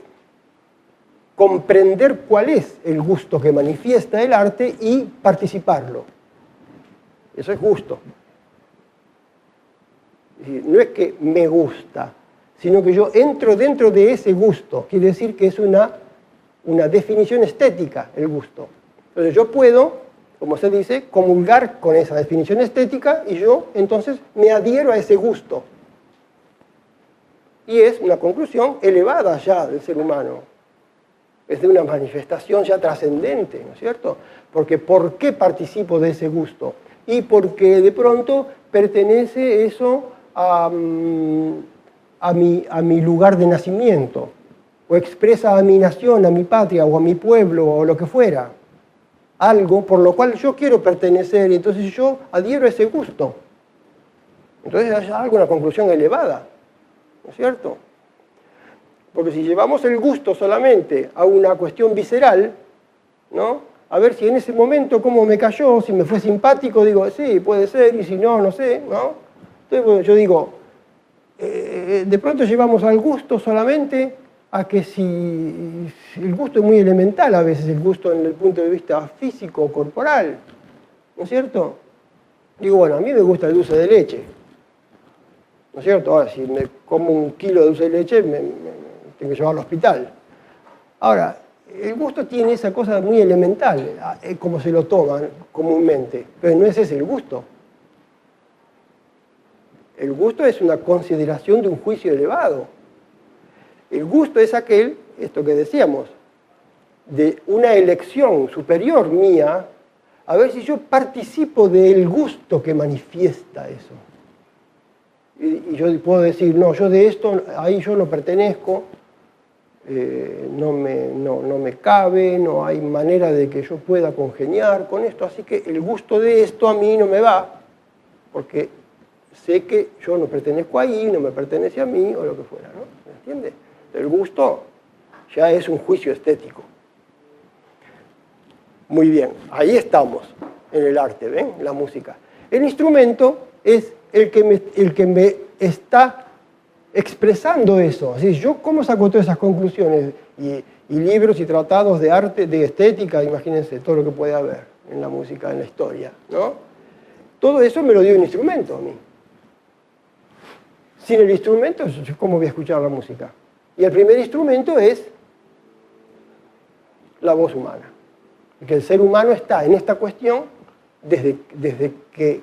comprender cuál es el gusto que manifiesta el arte y participarlo. Eso es gusto. Es decir, no es que me gusta, sino que yo entro dentro de ese gusto. Quiere decir que es una definición estética el gusto. Entonces yo puedo, como se dice, comulgar con esa definición estética y yo entonces me adhiero a ese gusto. Y es una conclusión elevada ya del ser humano. Es de una manifestación ya trascendente, ¿no es cierto? Porque ¿por qué participo de ese gusto? Y porque de pronto pertenece eso a mi lugar de nacimiento, o expresa a mi nación, a mi patria, o a mi pueblo, o lo que fuera. Algo por lo cual yo quiero pertenecer, y entonces yo adhiero a ese gusto. Entonces hay alguna conclusión elevada, ¿no es cierto? Porque si llevamos el gusto solamente a una cuestión visceral, ¿no? A ver si en ese momento cómo me cayó, si me fue simpático, digo, sí, puede ser, y si no, no sé, ¿no? Entonces bueno, yo digo, de pronto llevamos al gusto solamente a que si el gusto es muy elemental a veces, el gusto en el punto de vista físico o corporal, ¿no es cierto? Digo, bueno, a mí me gusta el dulce de leche, ¿no es cierto? Ahora, si me como 1 kilo de dulce de leche, tengo que llevarlo al hospital. Ahora, el gusto tiene esa cosa muy elemental, como se lo toman comúnmente, pero no es ese el gusto. El gusto es una consideración de un juicio elevado. El gusto es aquel, esto que decíamos, de una elección superior mía, a ver si yo participo del gusto que manifiesta eso. Y yo puedo decir, no, yo de esto, ahí yo no pertenezco, no me cabe, no hay manera de que yo pueda congeniar con esto, así que el gusto de esto a mí no me va, porque sé que yo no pertenezco ahí, no me pertenece a mí, o lo que fuera, ¿no? ¿Me entiende? El gusto ya es un juicio estético. Muy bien, ahí estamos, en el arte, ¿ven? La música. El instrumento es el que me está expresando eso. Así, ¿yo cómo saco todas esas conclusiones? Y libros y tratados de arte, de estética, imagínense todo lo que puede haber en la música, en la historia, ¿no? Todo eso me lo dio un instrumento a mí. Sin el instrumento, ¿cómo voy a escuchar la música? Y el primer instrumento es la voz humana. Que el ser humano está en esta cuestión desde que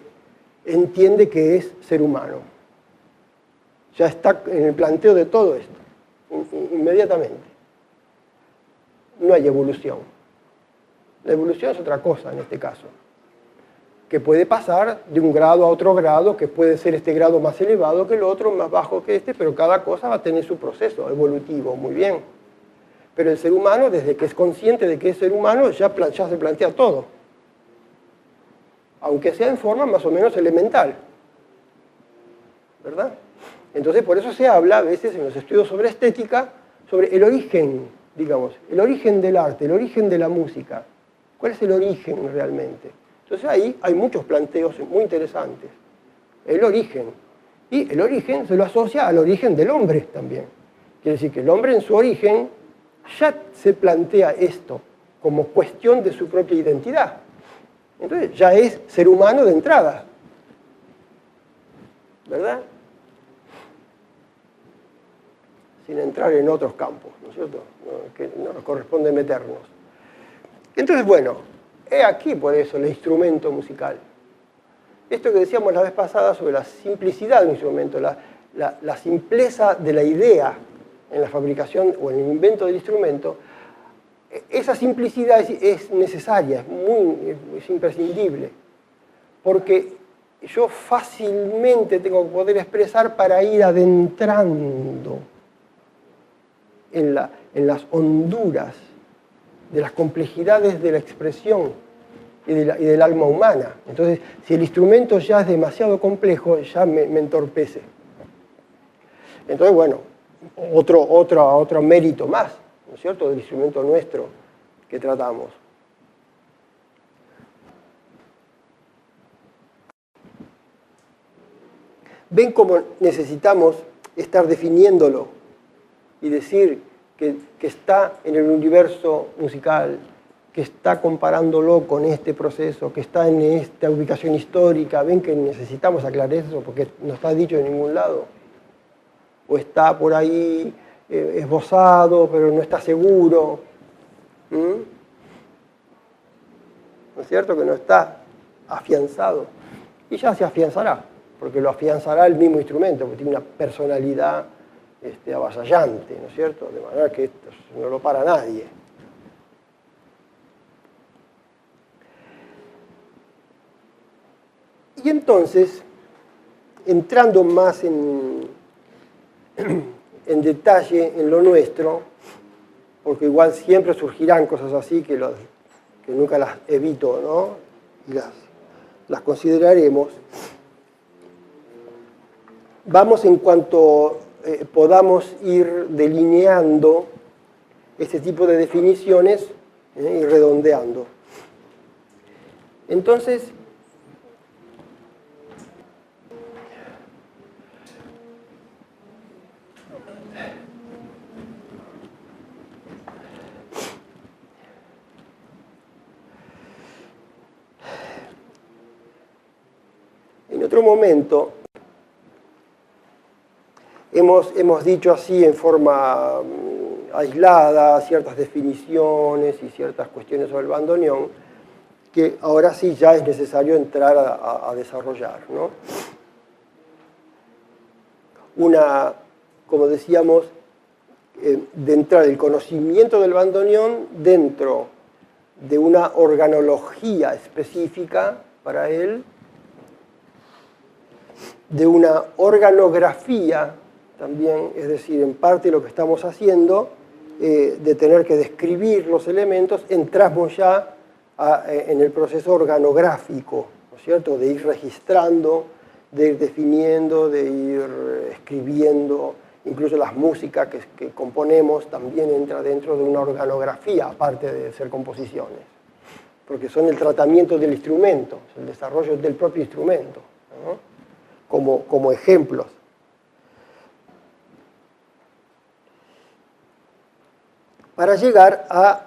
entiende que es ser humano. Ya está en el planteo de todo esto, inmediatamente. No hay evolución. La evolución es otra cosa en este caso, que puede pasar de un grado a otro grado, que puede ser este grado más elevado que el otro, más bajo que este, pero cada cosa va a tener su proceso evolutivo, muy bien. Pero el ser humano, desde que es consciente de que es ser humano, ya se plantea todo. Aunque sea en forma más o menos elemental. ¿Verdad? Entonces, por eso se habla a veces en los estudios sobre estética, sobre el origen digamos, el origen del arte, el origen de la música. ¿Cuál es el origen realmente? Entonces ahí hay muchos planteos muy interesantes. El origen. Y el origen se lo asocia al origen del hombre también. Quiere decir que el hombre en su origen ya se plantea esto como cuestión de su propia identidad. Entonces ya es ser humano de entrada. ¿Verdad? Sin entrar en otros campos, ¿no es cierto? Que no nos corresponde meternos. Entonces, bueno, he aquí por eso el instrumento musical. Esto que decíamos la vez pasada sobre la simplicidad del instrumento, la simpleza de la idea en la fabricación o en el invento del instrumento, esa simplicidad es necesaria, es imprescindible, porque yo fácilmente tengo que poder expresar para ir adentrando en las honduras de las complejidades de la expresión y del alma humana. Entonces, si el instrumento ya es demasiado complejo, ya me entorpece. Entonces, bueno, otro mérito más, ¿no es cierto?, del instrumento nuestro que tratamos. ¿Ven cómo necesitamos estar definiéndolo y decir que está en el universo musical, que está comparándolo con este proceso, que está en esta ubicación histórica? ¿Ven que necesitamos aclarar eso porque no está dicho en ningún lado? O está por ahí esbozado, pero no está seguro. ¿No es cierto? Que no está afianzado. Y ya se afianzará, porque lo afianzará el mismo instrumento, porque tiene una personalidad avasallante, ¿no es cierto? De manera que esto no lo para nadie. Y entonces, entrando más en detalle en lo nuestro, porque igual siempre surgirán cosas así que nunca las evito, ¿no? Y las consideraremos. Vamos en cuanto podamos ir delineando este tipo de definiciones y redondeando. Entonces, en otro momento hemos dicho así en forma aislada ciertas definiciones y ciertas cuestiones sobre el bandoneón que ahora sí ya es necesario entrar a desarrollar, ¿no? Como decíamos, de entrar el conocimiento del bandoneón dentro de una organología específica para él, de una organografía también, es decir, en parte lo que estamos haciendo, de tener que describir los elementos, entramos ya en el proceso organográfico, ¿no es cierto?, de ir registrando, de ir definiendo, de ir escribiendo, incluso las músicas que componemos también entra dentro de una organografía, aparte de ser composiciones, porque son el tratamiento del instrumento, el desarrollo del propio instrumento, ¿no?, como ejemplos. Para llegar a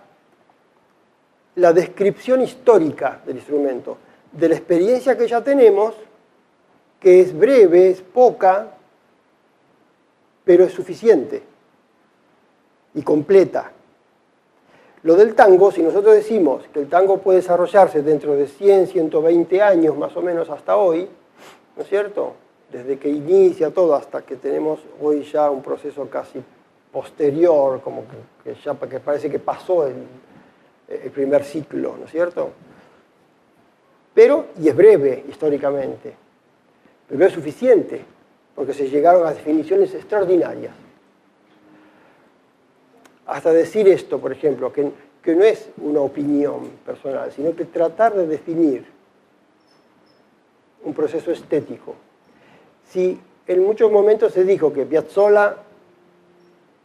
la descripción histórica del instrumento, de la experiencia que ya tenemos, que es breve, es poca, pero es suficiente y completa. Lo del tango, si nosotros decimos que el tango puede desarrollarse dentro de 100, 120 años más o menos hasta hoy, ¿no es cierto?, desde que inicia todo hasta que tenemos hoy ya un proceso casi posterior, como que parece que pasó el primer ciclo, ¿no es cierto? Pero, y es breve históricamente, pero es suficiente, porque se llegaron a definiciones extraordinarias. Hasta decir esto, por ejemplo, que no es una opinión personal, sino que tratar de definir un proceso estético. Si en muchos momentos se dijo que Piazzolla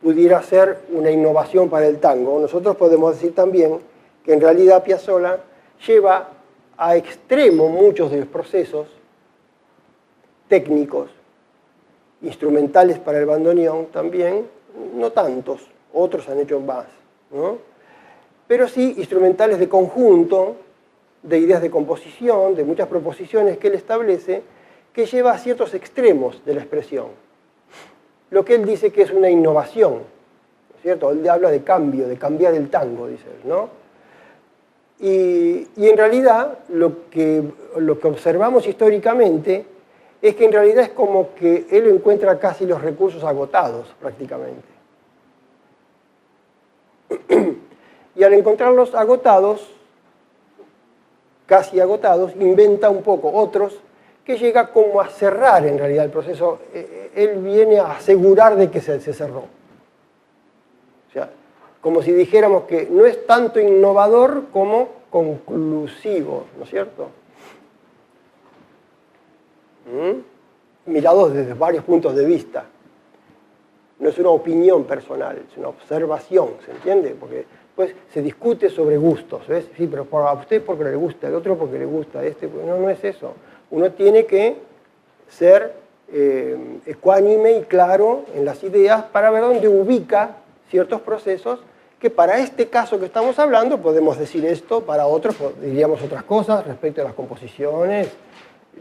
pudiera ser una innovación para el tango. Nosotros podemos decir también que en realidad Piazzolla lleva a extremo muchos de los procesos técnicos, instrumentales para el bandoneón también, no tantos, otros han hecho más, ¿no? Pero sí instrumentales de conjunto, de ideas de composición, de muchas proposiciones que él establece, que lleva a ciertos extremos de la expresión. Lo que él dice que es una innovación, ¿no es cierto? Él habla de cambio, de cambiar el tango, dice él, ¿no? Y en realidad lo que observamos históricamente es que en realidad es como que él encuentra casi los recursos agotados prácticamente. Y al encontrarlos agotados, casi agotados, inventa un poco otros que llega como a cerrar en realidad el proceso. Él viene a asegurar de que se cerró. O sea, como si dijéramos que no es tanto innovador como conclusivo, ¿no es cierto? Mirados desde varios puntos de vista. No es una opinión personal, es una observación, ¿se entiende? Porque pues se discute sobre gustos, ¿ves? Sí, pero a usted porque le gusta, al otro porque le gusta, no es eso. Uno tiene que ser ecuánime y claro en las ideas para ver dónde ubica ciertos procesos que para este caso que estamos hablando podemos decir esto, para otros diríamos otras cosas respecto a las composiciones,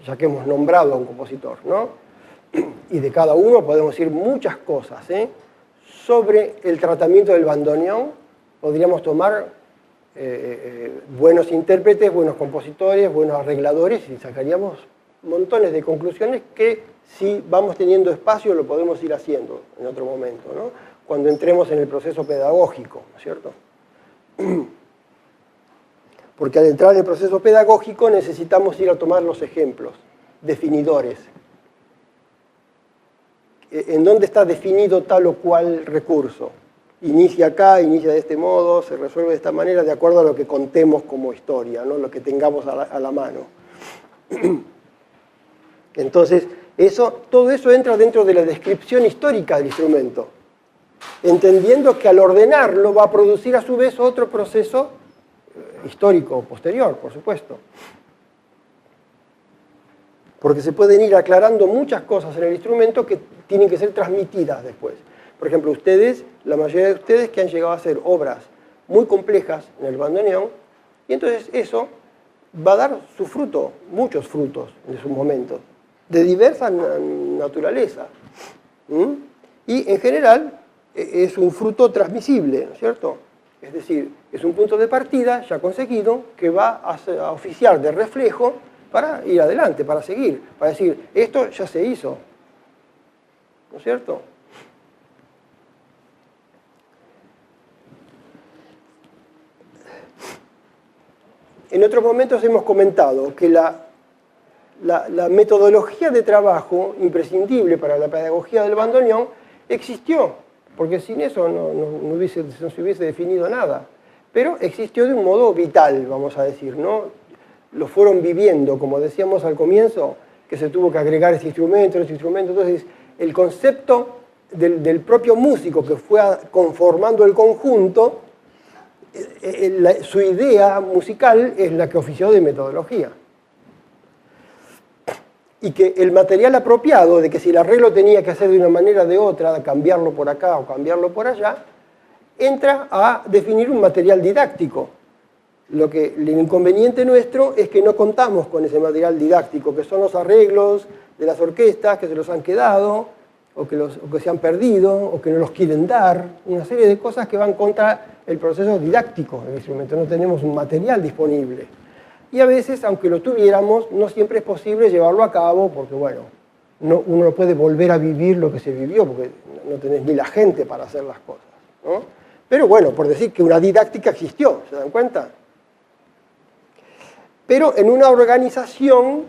ya que hemos nombrado a un compositor, ¿no? Y de cada uno podemos decir muchas cosas, ¿eh? Sobre el tratamiento del bandoneón. Podríamos tomar buenos intérpretes, buenos compositores, buenos arregladores y sacaríamos montones de conclusiones que si vamos teniendo espacio lo podemos ir haciendo en otro momento, ¿no? Cuando entremos en el proceso pedagógico, ¿no es cierto? Porque al entrar en el proceso pedagógico necesitamos ir a tomar los ejemplos definidores. ¿En dónde está definido tal o cual recurso? Inicia acá, inicia de este modo, se resuelve de esta manera, de acuerdo a lo que contemos como historia, ¿no? Lo que tengamos a la mano. Entonces, todo eso entra dentro de la descripción histórica del instrumento, entendiendo que al ordenarlo va a producir a su vez otro proceso histórico posterior, por supuesto. Porque se pueden ir aclarando muchas cosas en el instrumento que tienen que ser transmitidas después. Por ejemplo, la mayoría de ustedes que han llegado a hacer obras muy complejas en el bandoneón, y entonces eso va a dar su fruto, muchos frutos en sus momentos, de diversa naturaleza. Y en general es un fruto transmisible, ¿no es cierto? Es decir, es un punto de partida ya conseguido que va a oficiar de reflejo para ir adelante, para seguir, para decir, esto ya se hizo, ¿no es cierto? En otros momentos hemos comentado que la metodología de trabajo imprescindible para la pedagogía del bandoneón existió, porque sin eso no se hubiese definido nada. Pero existió de un modo vital, vamos a decir, ¿no? Lo fueron viviendo, como decíamos al comienzo, que se tuvo que agregar ese instrumento. Entonces, el concepto del propio músico que fue conformando el conjunto, su idea musical es la que ofició de metodología. Y que el material apropiado, de que si el arreglo tenía que hacer de una manera o de otra, cambiarlo por acá o cambiarlo por allá, entra a definir un material didáctico. El inconveniente nuestro es que no contamos con ese material didáctico, que son los arreglos de las orquestas que se los han quedado, o que se han perdido, o que no los quieren dar, una serie de cosas que van contra el proceso didáctico del instrumento. No tenemos un material disponible. Y a veces, aunque lo tuviéramos, no siempre es posible llevarlo a cabo, porque bueno, uno no puede volver a vivir lo que se vivió, porque no tenés ni la gente para hacer las cosas, ¿no? Pero bueno, por decir que una didáctica existió, ¿se dan cuenta? Pero en una organización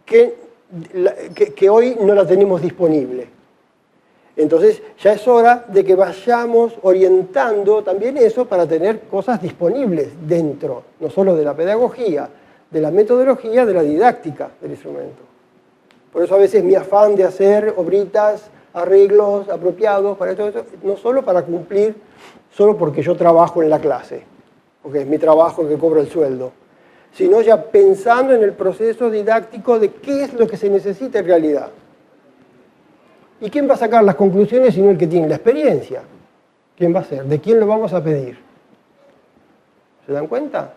que hoy no la tenemos disponible. Entonces ya es hora de que vayamos orientando también eso para tener cosas disponibles dentro, no solo de la pedagogía, de la metodología, de la didáctica del instrumento. Por eso a veces mi afán de hacer obritas arreglos apropiados para todo eso, no solo para cumplir, solo porque yo trabajo en la clase, porque es mi trabajo que cobro el sueldo, sino ya pensando en el proceso didáctico de qué es lo que se necesita en realidad. ¿Y quién va a sacar las conclusiones sino el que tiene la experiencia? ¿Quién va a ser? ¿De quién lo vamos a pedir? ¿Se dan cuenta?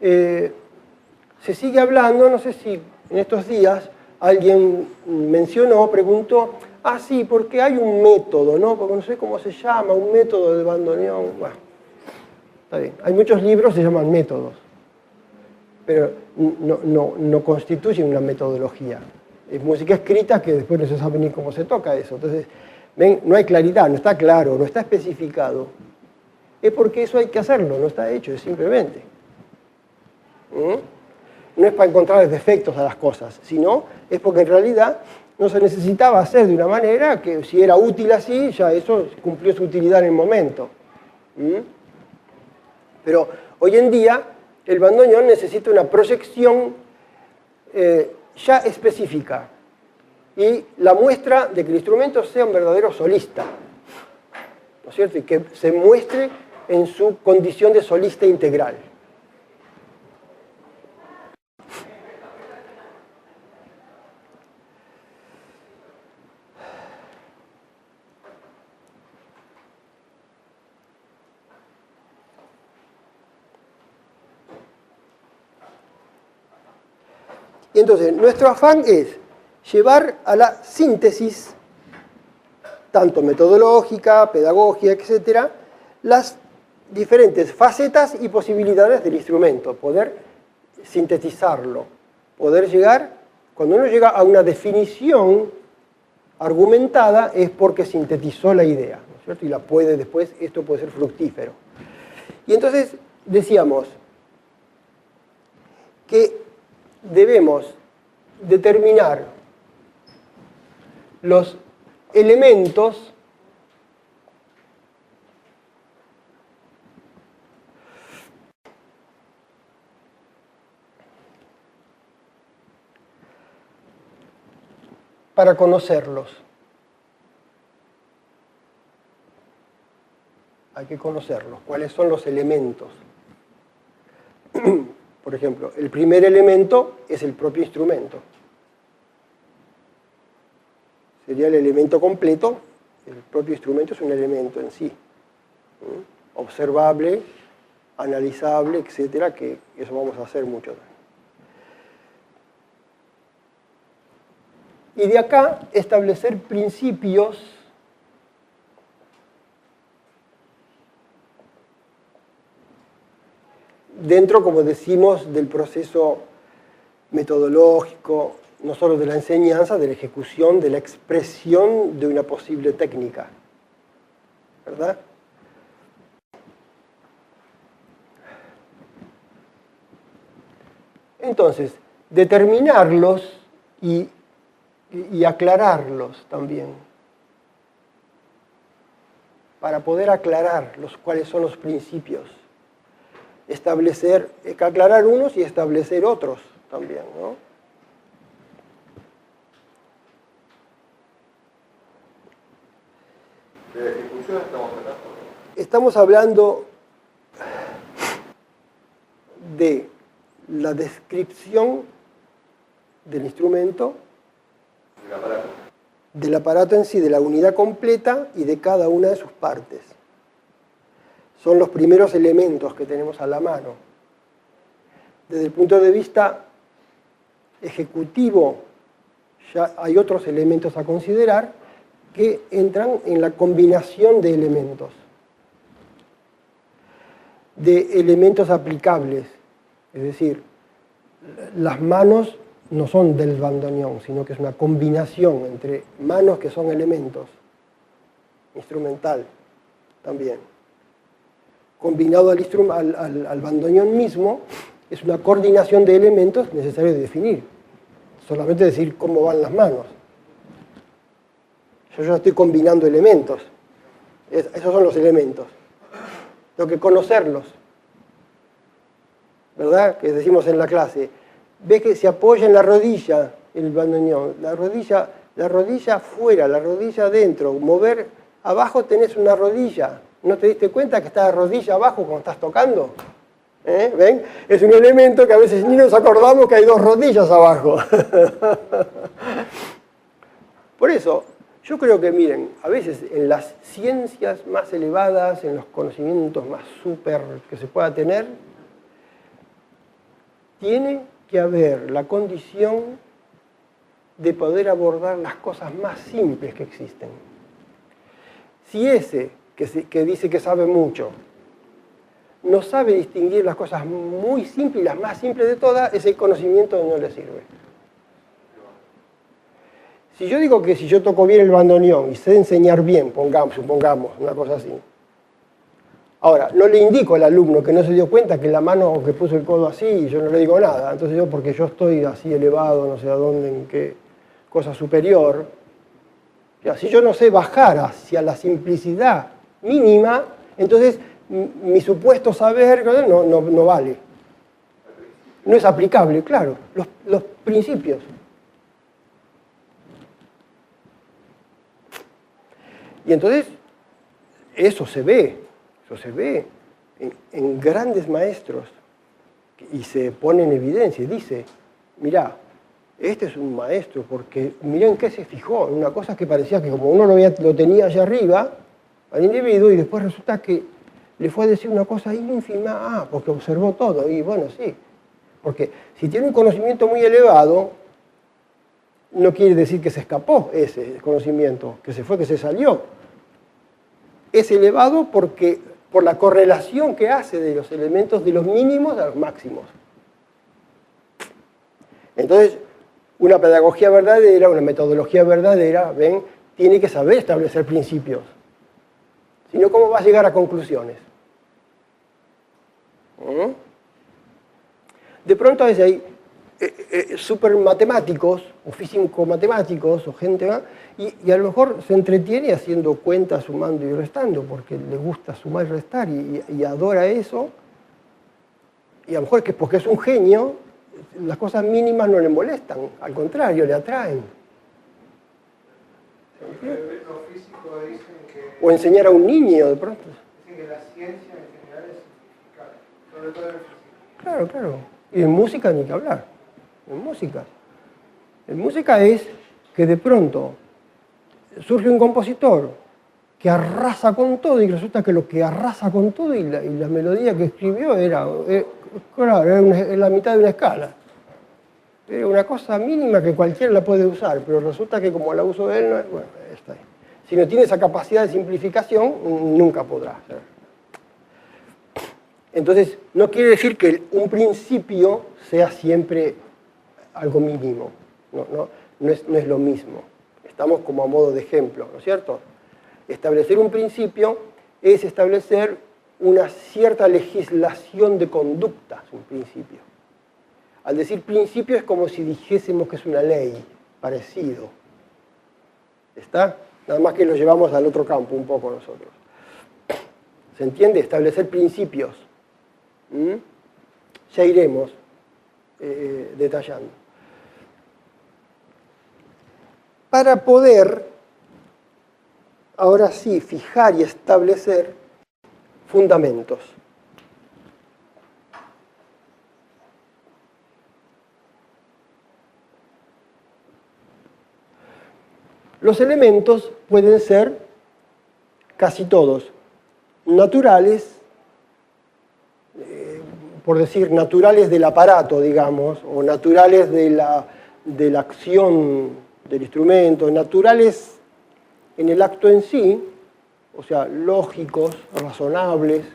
Se sigue hablando, no sé si en estos días alguien mencionó, preguntó, sí, porque hay un método, ¿no? Porque no sé cómo se llama, un método de bandoneón. Bueno, está bien. Hay muchos libros que se llaman métodos, pero no constituyen una metodología. Es música escrita que después no se sabe ni cómo se toca eso. Entonces, ven, no hay claridad, no está claro, no está especificado. Es porque eso hay que hacerlo, no está hecho, es simplemente. No es para encontrar defectos a las cosas, sino es porque en realidad no se necesitaba hacer de una manera que si era útil así, ya eso cumplió su utilidad en el momento. Pero hoy en día el bandoneón necesita una proyección ya específica y la muestra de que el instrumento sea un verdadero solista, ¿no es cierto? Y que se muestre en su condición de solista integral. Y entonces, nuestro afán es llevar a la síntesis, tanto metodológica, pedagógica, etcétera, las diferentes facetas y posibilidades del instrumento, poder sintetizarlo, poder llegar, cuando uno llega a una definición argumentada, es porque sintetizó la idea, ¿no es cierto? Y la puede después, esto puede ser fructífero. Y entonces decíamos que debemos determinar los elementos para conocerlos. Hay que conocerlos. ¿Cuáles son los elementos? Por ejemplo, el primer elemento es el propio instrumento. Sería el elemento completo. El propio instrumento es un elemento en sí. Observable, analizable, etcétera, que eso vamos a hacer mucho. Y de acá establecer principios dentro, como decimos, del proceso metodológico, no solo de la enseñanza, de la ejecución, de la expresión de una posible técnica. ¿Verdad? Entonces, determinarlos y aclararlos también. Para poder aclarar cuáles son los principios. Aclarar unos y establecer otros también, ¿no? ¿De ejecución estamos hablando? Estamos hablando de la descripción del instrumento, del aparato en sí, de la unidad completa y de cada una de sus partes. Son los primeros elementos que tenemos a la mano. Desde el punto de vista ejecutivo, ya hay otros elementos a considerar que entran en la combinación de elementos aplicables. Es decir, las manos no son del bandoneón, sino que es una combinación entre manos que son elementos, instrumental también. Combinado al bandoneón mismo, es una coordinación de elementos necesario de definir. Solamente decir cómo van las manos. Yo ya estoy combinando elementos. Esos son los elementos. Tengo que conocerlos. ¿Verdad? Que decimos en la clase. Ve que se apoya en la rodilla el bandoneón. La rodilla La rodilla afuera, la rodilla adentro. Mover, abajo tenés una rodilla. ¿No te diste cuenta que está la rodilla abajo cuando estás tocando? ¿Ven? Es un elemento que a veces ni nos acordamos que hay dos rodillas abajo. Por eso, yo creo que, miren, a veces en las ciencias más elevadas, en los conocimientos más súper que se pueda tener, tiene que haber la condición de poder abordar las cosas más simples que existen. Si ese que dice que sabe mucho no sabe distinguir las cosas muy simples y las más simples de todas, ese conocimiento no le sirve. Si yo digo que si yo toco bien el bandoneón y sé enseñar bien, supongamos, una cosa así. Ahora, no le indico al alumno que no se dio cuenta que la mano que puso el codo así, y yo no le digo nada. Entonces yo, porque yo estoy así elevado, no sé a dónde, en qué cosa superior, ya, si yo no sé bajar hacia la simplicidad mínima, entonces mi supuesto saber no vale. No es aplicable, claro. Los principios. Y entonces, eso se ve en grandes maestros y se pone en evidencia. Dice, mirá, este es un maestro porque mirá en qué se fijó, en una cosa que parecía que como uno lo tenía allá arriba, al individuo, y después resulta que le fue a decir una cosa ínfima, porque observó todo, y bueno, sí. Porque si tiene un conocimiento muy elevado, no quiere decir que se escapó ese conocimiento, que se fue, que se salió. Es elevado porque, por la correlación que hace de los elementos de los mínimos a los máximos. Entonces, una pedagogía verdadera, una metodología verdadera, ¿ven?, tiene que saber establecer principios. Si no, ¿cómo va a llegar a conclusiones? De pronto a veces hay super matemáticos, o físico-matemáticos, o gente, y a lo mejor se entretiene haciendo cuentas, sumando y restando, porque le gusta sumar y restar, y adora eso, y a lo mejor es que porque es un genio, las cosas mínimas no le molestan, al contrario, le atraen. Los físicos dicen que... O enseñar a un niño, de pronto. Dicen que la ciencia en general es simplificar, sobre todo en física. Claro, claro. Y en música ni que hablar. En música. En música es que de pronto surge un compositor que arrasa con todo y resulta que lo que arrasa con todo y la melodía que escribió era la mitad de una escala. Era una cosa mínima que cualquiera la puede usar, pero resulta que como la uso él, bueno, está ahí. Si no tiene esa capacidad de simplificación, nunca podrá hacer. Entonces, no quiere decir que un principio sea siempre algo mínimo. No es lo mismo. Estamos como a modo de ejemplo, ¿no es cierto? Establecer un principio es establecer una cierta legislación de conducta, es un principio. Al decir principio es como si dijésemos que es una ley, parecido. ¿Está? Nada más que lo llevamos al otro campo un poco nosotros. ¿Se entiende? Establecer principios. Ya iremos detallando. Para poder, ahora sí, fijar y establecer fundamentos. Los elementos pueden ser casi todos naturales, por decir, naturales del aparato, digamos, o naturales de la acción del instrumento, naturales en el acto en sí, o sea, lógicos, razonables.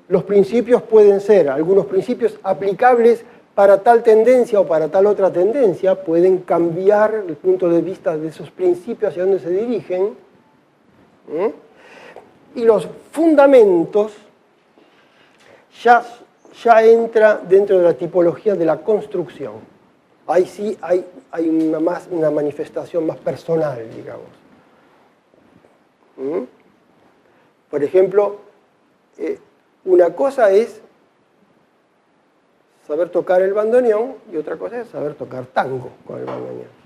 Los principios pueden ser, algunos principios aplicables para tal tendencia o para tal otra tendencia, pueden cambiar el punto de vista de esos principios hacia dónde se dirigen. Y los fundamentos ya entra dentro de la tipología de la construcción. Ahí sí hay una manifestación más personal, digamos. Por ejemplo, una cosa es saber tocar el bandoneón y otra cosa es saber tocar tango con el bandoneón.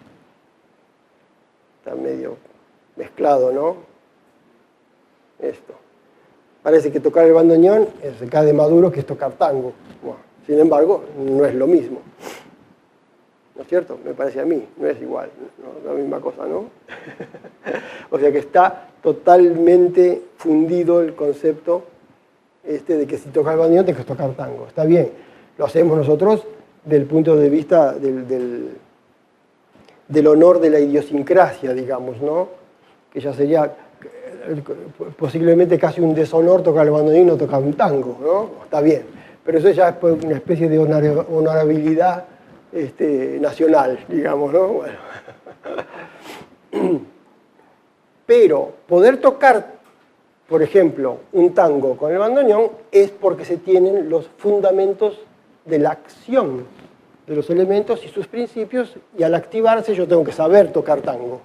está medio mezclado, ¿no? Esto. Parece que tocar el bandoneón es acá de Maduro que es tocar tango. Bueno, sin embargo, no es lo mismo. ¿No es cierto? Me parece a mí, no es igual, no, la misma cosa, ¿no? O sea que está totalmente fundido el concepto de que si tocas el bandoneón tienes que tocar tango. Está bien, lo hacemos nosotros del punto de vista del honor de la idiosincrasia, digamos, ¿no? Que ya sería posiblemente casi un deshonor tocar el bandoneón y no tocar un tango, ¿no? Está bien, pero eso ya es una especie de honorabilidad nacional, digamos, ¿no? Bueno. Pero poder tocar, por ejemplo, un tango con el bandoneón es porque se tienen los fundamentos de la acción de los elementos y sus principios, y al activarse yo tengo que saber tocar tango.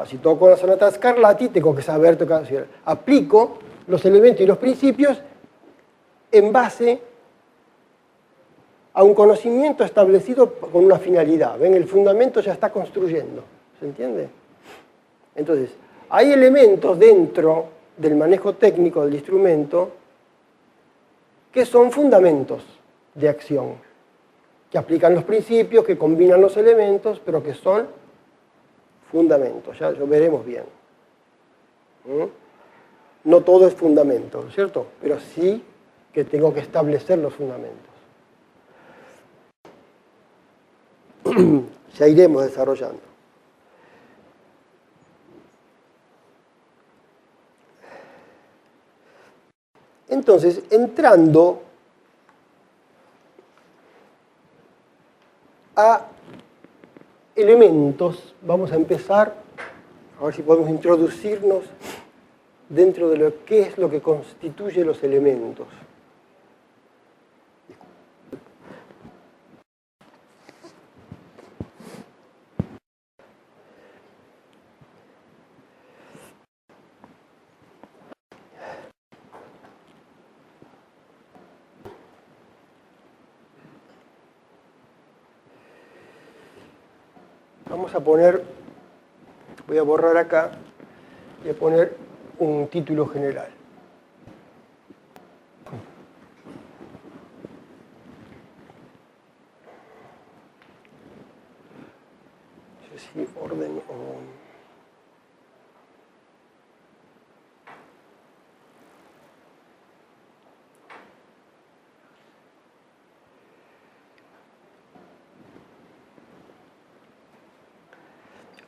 Si toco la sonata Scarlatti, tengo que saber tocar. Aplico los elementos y los principios en base a un conocimiento establecido con una finalidad. ¿Ven? El fundamento ya está construyendo. ¿Se entiende? Entonces, hay elementos dentro del manejo técnico del instrumento que son fundamentos de acción, que aplican los principios, que combinan los elementos, pero que son fundamentos. Ya lo veremos bien. No todo es fundamento, ¿cierto? Pero sí que tengo que establecer los fundamentos. Ya iremos desarrollando. Entonces, entrando a elementos, vamos a empezar, a ver si podemos introducirnos dentro de lo que es lo que constituye los elementos. Vamos a poner, voy a borrar acá, voy a poner un título general. No sé si orden o...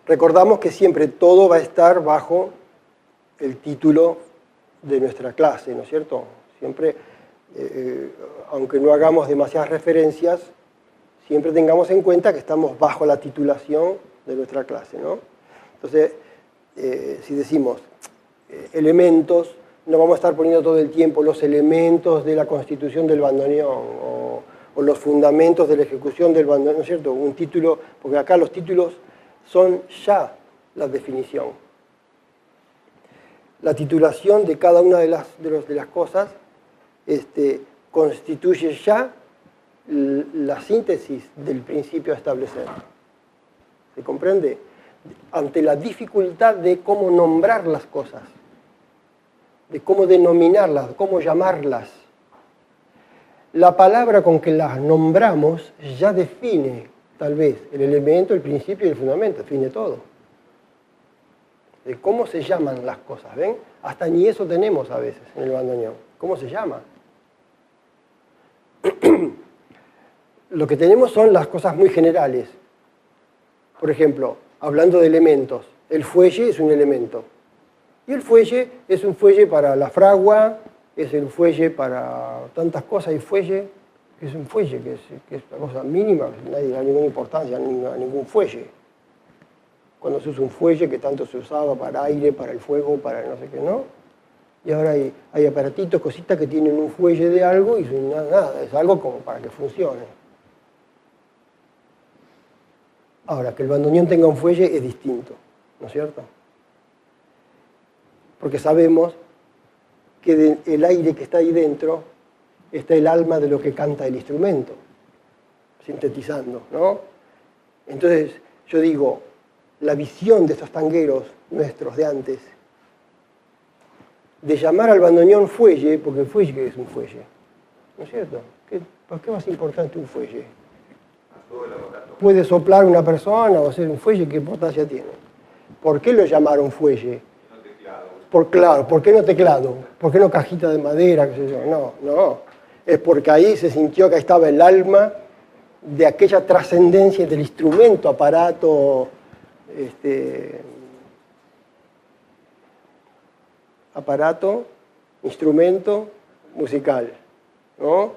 Recordamos que siempre todo va a estar bajo el título de nuestra clase, ¿no es cierto? Siempre, aunque no hagamos demasiadas referencias, siempre tengamos en cuenta que estamos bajo la titulación de nuestra clase, ¿no? Entonces, si decimos elementos, no vamos a estar poniendo todo el tiempo los elementos de la constitución del bandoneón o los fundamentos de la ejecución del bandoneón, ¿no es cierto? Un título, porque acá los títulos son ya la definición. La titulación de cada una de las cosas constituye ya la síntesis del principio a establecer. ¿Se comprende? Ante la dificultad de cómo nombrar las cosas, de cómo denominarlas, cómo llamarlas, la palabra con que las nombramos ya define tal vez el elemento, el principio y el fundamento, define todo. De cómo se llaman las cosas, ¿ven? Hasta ni eso tenemos a veces en el bandoneón. ¿Cómo se llama? Lo que tenemos son las cosas muy generales. Por ejemplo, hablando de elementos, el fuelle es un elemento. Y el fuelle es un fuelle para la fragua, es el fuelle para tantas cosas, hay fuelle que es un fuelle, que es una cosa mínima, nadie le da ninguna importancia a ningún fuelle. Cuando se usa un fuelle que tanto se usaba para aire, para el fuego, para no sé qué, ¿no? Y ahora hay aparatitos, cositas que tienen un fuelle de algo y nada, es algo como para que funcione. Ahora, que el bandoneón tenga un fuelle es distinto, ¿no es cierto? Porque sabemos que el aire que está ahí dentro está el alma de lo que canta el instrumento, sintetizando, ¿no? Entonces, yo digo, la visión de estos tangueros nuestros de antes, de llamar al bandoneón fuelle, porque el fuelle, ¿qué es un fuelle? ¿No es cierto? ¿Por qué más importante un fuelle? Puede soplar una persona o hacer un fuelle, ¿qué importancia tiene? ¿Por qué lo llamaron fuelle? Claro, ¿por qué no teclado? ¿Por qué no cajita de madera? Qué sé yo? No. Es porque ahí se sintió que estaba el alma de aquella trascendencia del instrumento, aparato, instrumento musical, ¿no?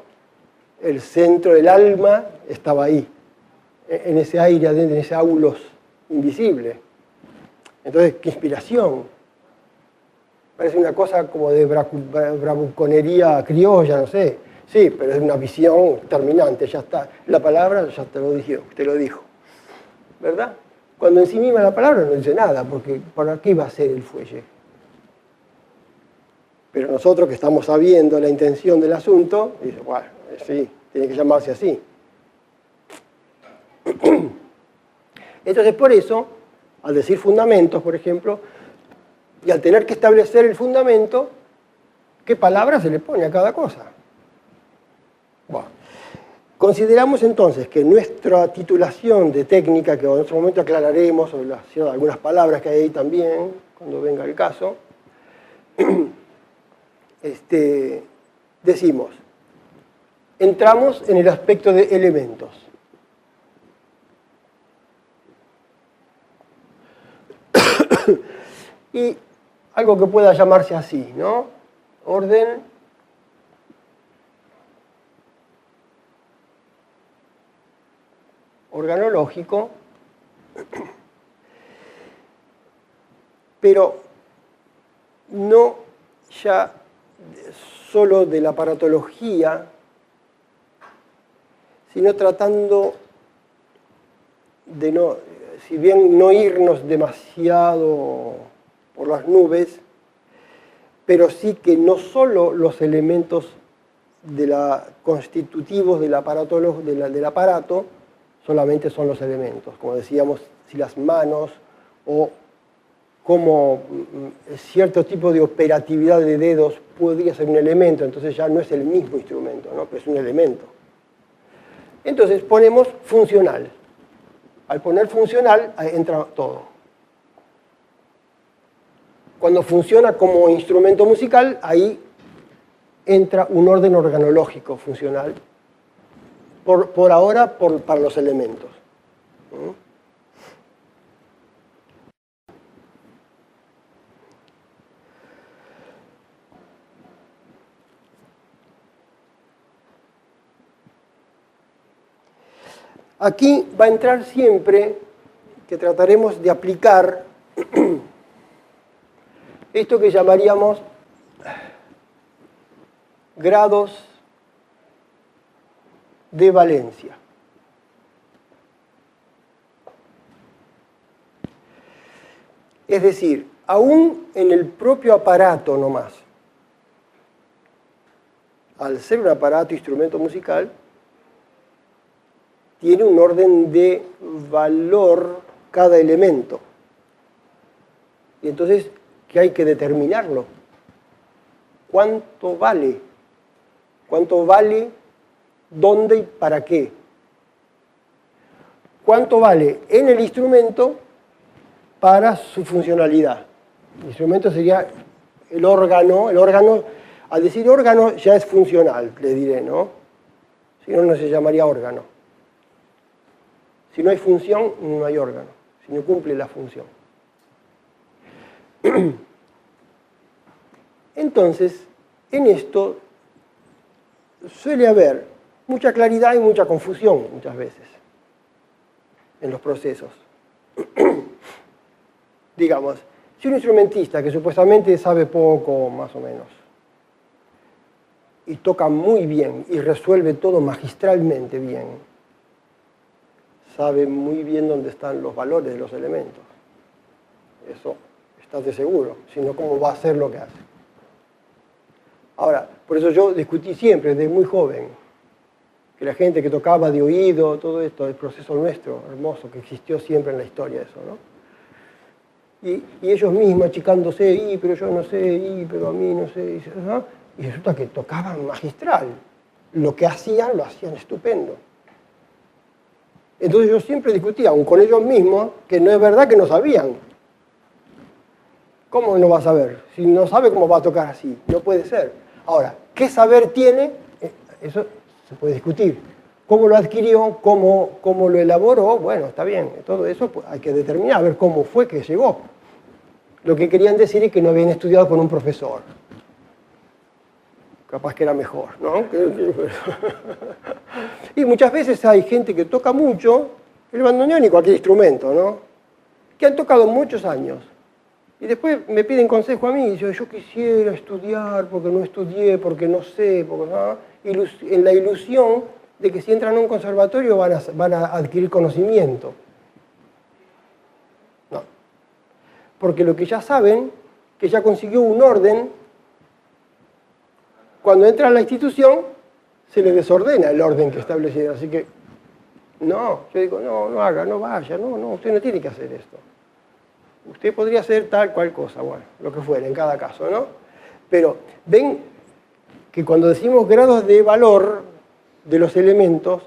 El centro del alma estaba ahí, en ese aire adentro, en ese aulos invisible. Entonces, qué inspiración. Parece una cosa como de bravuconería criolla, no sé. Sí, pero es una visión terminante, ya está. La palabra ya te lo dijo. ¿Verdad? Cuando encima la palabra no dice nada, porque ¿para qué va a ser el fuelle? Pero nosotros que estamos sabiendo la intención del asunto, dice, bueno, sí, tiene que llamarse así. Entonces, por eso, al decir fundamentos, por ejemplo, y al tener que establecer el fundamento, ¿qué palabra se le pone a cada cosa? Bueno, consideramos entonces que nuestra titulación de técnica, que en otro momento aclararemos sobre algunas palabras que hay ahí también, cuando venga el caso, decimos, entramos en el aspecto de elementos. Y algo que pueda llamarse así, ¿no? Orden organológico, pero no ya solo de la aparatología, sino tratando de no, si bien no irnos demasiado por las nubes, pero sí que no solo los elementos constitutivos del aparato solamente son los elementos, como decíamos, si las manos o como cierto tipo de operatividad de dedos podría ser un elemento, entonces ya no es el mismo instrumento, ¿no? Pero es un elemento. Entonces ponemos funcional. Al poner funcional entra todo. Cuando funciona como instrumento musical, ahí entra un orden organológico funcional, por ahora para los elementos. Aquí va a entrar siempre, que trataremos de aplicar esto que llamaríamos grados de valencia. Es decir, aún en el propio aparato nomás, al ser un aparato, instrumento musical, tiene un orden de valor cada elemento. Y entonces, ¿qué hay que determinarlo? ¿Cuánto vale? ¿Cuánto vale? ¿Dónde y para qué? ¿Cuánto vale en el instrumento para su funcionalidad? El instrumento sería el órgano. El órgano, al decir órgano, ya es funcional, le diré, ¿no? Si no, no se llamaría órgano. Si no hay función, no hay órgano. Si no cumple la función. Entonces, en esto suele haber mucha claridad y mucha confusión muchas veces en los procesos. Digamos, si un instrumentista que supuestamente sabe poco, más o menos, y toca muy bien y resuelve todo magistralmente bien, sabe muy bien dónde están los valores de los elementos. Eso estás de seguro, si no, ¿cómo va a hacer lo que hace? Ahora, por eso yo discutí siempre, desde muy joven, que la gente que tocaba de oído, todo esto, el proceso nuestro, hermoso, que existió siempre en la historia eso, ¿no? Y ellos mismos achicándose, pero yo no sé, pero a mí no sé, ¿no? Y resulta que tocaban magistral. Lo que hacían, lo hacían estupendo. Entonces yo siempre discutía, aun con ellos mismos, que no es verdad que no sabían. ¿Cómo no va a saber? Si no sabe, ¿cómo va a tocar así? No puede ser. Ahora, ¿qué saber tiene? Eso se puede discutir. ¿Cómo lo adquirió? ¿Cómo lo elaboró? Bueno, está bien. Todo eso pues, hay que determinar, a ver cómo fue que llegó. Lo que querían decir es que no habían estudiado con un profesor. Capaz que era mejor, ¿no? Y muchas veces hay gente que toca mucho, el bandoneón y cualquier instrumento, ¿no? Que han tocado muchos años. Y después me piden consejo a mí, y yo quisiera estudiar porque no estudié, porque no sé, porque no, en la ilusión de que si entran a un conservatorio van a adquirir conocimiento. No. Porque lo que ya saben, que ya consiguió un orden, cuando entra a la institución se le desordena el orden que establecieron. Así que, no, yo digo, no haga, no vaya, no, usted no tiene que hacer esto. Usted podría hacer tal cual cosa, bueno, lo que fuera, en cada caso, ¿no? Pero ven que cuando decimos grados de valor de los elementos,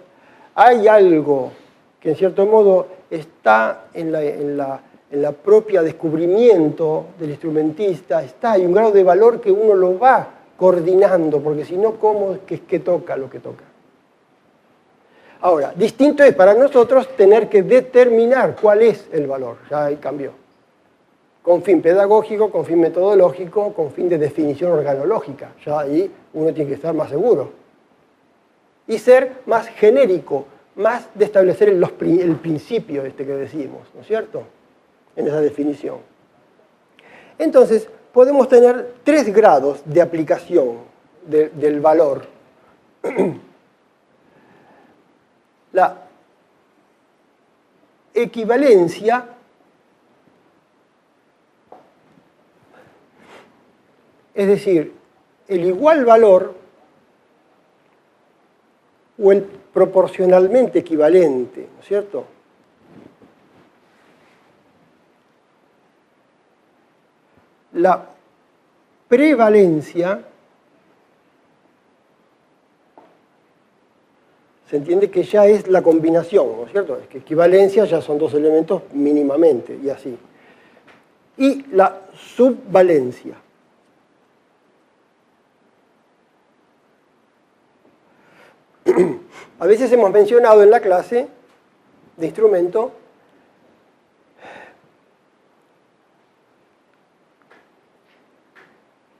hay algo que en cierto modo está en la propia descubrimiento del instrumentista, hay un grado de valor que uno lo va coordinando, porque si no, ¿cómo es que toca lo que toca? Ahora, distinto es para nosotros tener que determinar cuál es el valor, ya ahí cambió. Con fin pedagógico, con fin metodológico, con fin de definición organológica. Ya ahí uno tiene que estar más seguro. Y ser más genérico, más de establecer el principio que decimos, ¿no es cierto? En esa definición. Entonces, podemos tener 3 grados de aplicación del valor. La equivalencia es decir, el igual valor o el proporcionalmente equivalente, ¿no es cierto? La prevalencia se entiende que ya es la combinación, ¿no es cierto? Es que equivalencia ya son 2 elementos mínimamente y así. Y la subvalencia. A veces hemos mencionado en la clase de instrumento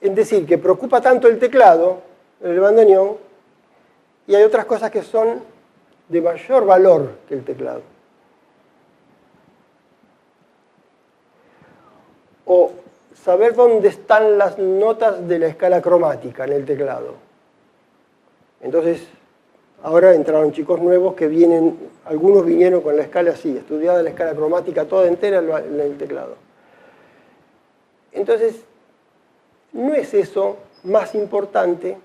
en decir que preocupa tanto el teclado, el bandoneón, y hay otras cosas que son de mayor valor que el teclado. O saber dónde están las notas de la escala cromática en el teclado. Entonces, ahora entraron chicos nuevos que vienen, algunos vinieron con la escala así, estudiada la escala cromática toda entera en el teclado. Entonces, no es eso más importante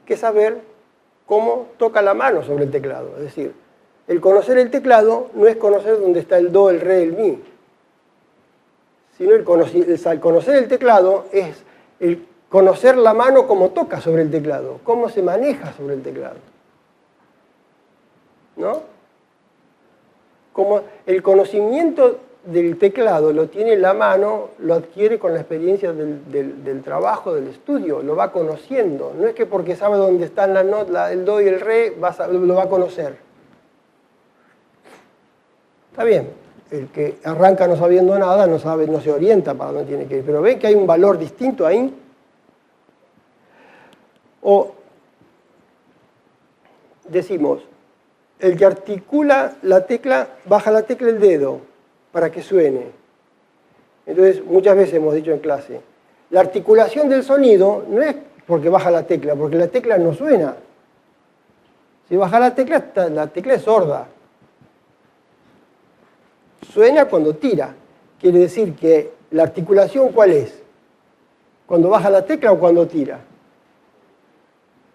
que saber cómo toca la mano sobre el teclado. Es decir, el conocer el teclado no es conocer dónde está el do, el re, el mi, sino el conocer el teclado es el conocer la mano cómo toca sobre el teclado, cómo se maneja sobre el teclado. ¿No? Como el conocimiento del teclado lo tiene la mano, lo adquiere con la experiencia del trabajo, del estudio, lo va conociendo. No es que porque sabe dónde están las notas, el do y el re, lo va a conocer. Está bien, el que arranca no sabiendo nada, no se orienta para dónde tiene que ir, pero ven que hay un valor distinto ahí. O decimos, el que articula la tecla, baja la tecla el dedo para que suene. Entonces, muchas veces hemos dicho en clase, la articulación del sonido no es porque baja la tecla no suena. Si baja la tecla es sorda. Suena cuando tira. Quiere decir que la articulación, ¿cuál es? ¿Cuando baja la tecla o cuando tira?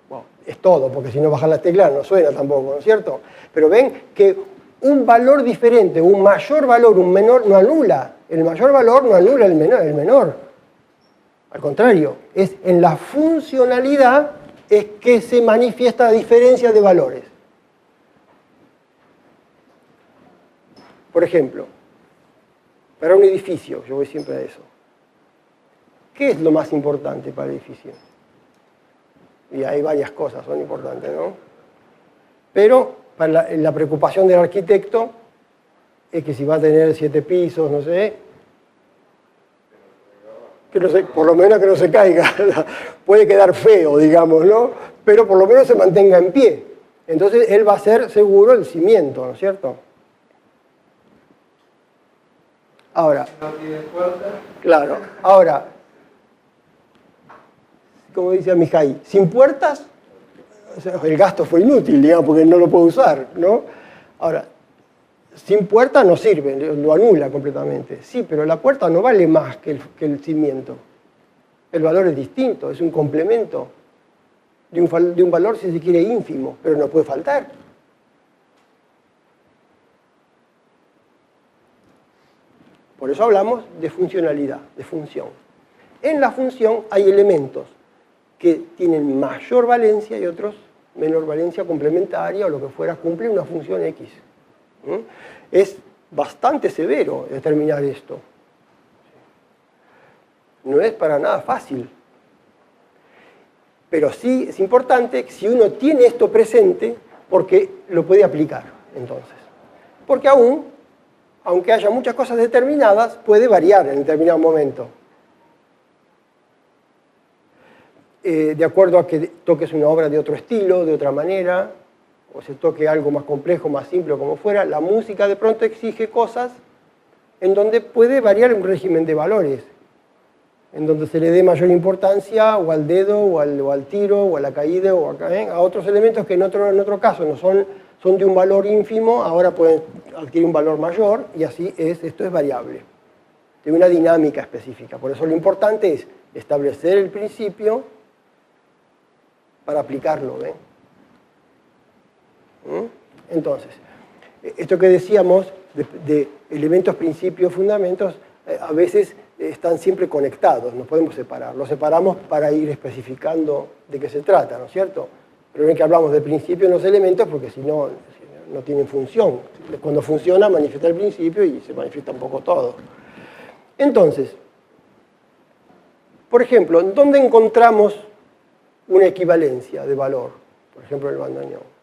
Bueno, es todo, porque si no bajan las teclas no suena tampoco, ¿no es cierto? Pero ven que un valor diferente, un mayor valor, un menor, no anula. El mayor valor no anula el menor. Al contrario, es en la funcionalidad es que se manifiesta la diferencia de valores. Por ejemplo, para un edificio, yo voy siempre a eso. ¿Qué es lo más importante para el edificio? Y hay varias cosas, son importantes, ¿no? Pero para la preocupación del arquitecto es que si va a tener 7 pisos, no sé, que no se, por lo menos que no se caiga. Puede quedar feo, digamos, ¿no? Pero por lo menos se mantenga en pie. Entonces él va a ser seguro el cimiento, ¿no es cierto? Ahora, No tiene puerta. claro, ahora, como dice Mijay, sin puertas, o sea, el gasto fue inútil, digamos, porque no lo puedo usar, ¿no? Ahora, sin puerta no sirve, lo anula completamente. Sí, pero la puerta no vale más que el cimiento. El valor es distinto, es un complemento de un valor, si se quiere, ínfimo, pero no puede faltar. Por eso hablamos de funcionalidad, de función. En la función hay elementos que tienen mayor valencia y otros menor valencia complementaria o lo que fuera, cumple una función X. Es bastante severo determinar esto. No es para nada fácil. Pero sí es importante si uno tiene esto presente porque lo puede aplicar entonces. Porque aunque haya muchas cosas determinadas, puede variar en determinado momento. De acuerdo a que toques una obra de otro estilo, de otra manera, o se toque algo más complejo, más simple, como fuera, la música de pronto exige cosas en donde puede variar un régimen de valores, en donde se le dé mayor importancia o al dedo, o al tiro, o a la caída, o a otros elementos que en otro caso no son de un valor ínfimo, ahora pueden adquirir un valor mayor, y así esto es variable. Tiene una dinámica específica. Por eso lo importante es establecer el principio para aplicarlo, ¿ven? Entonces, esto que decíamos de elementos, principios, fundamentos, a veces están siempre conectados, no podemos separar. Los separamos para ir especificando de qué se trata, ¿no es cierto? Pero ven que hablamos de principios en los elementos porque si no, no tienen función. Cuando funciona, manifiesta el principio y se manifiesta un poco todo. Entonces, por ejemplo, ¿dónde encontramos una equivalencia de valor? Por ejemplo, el bandoneón.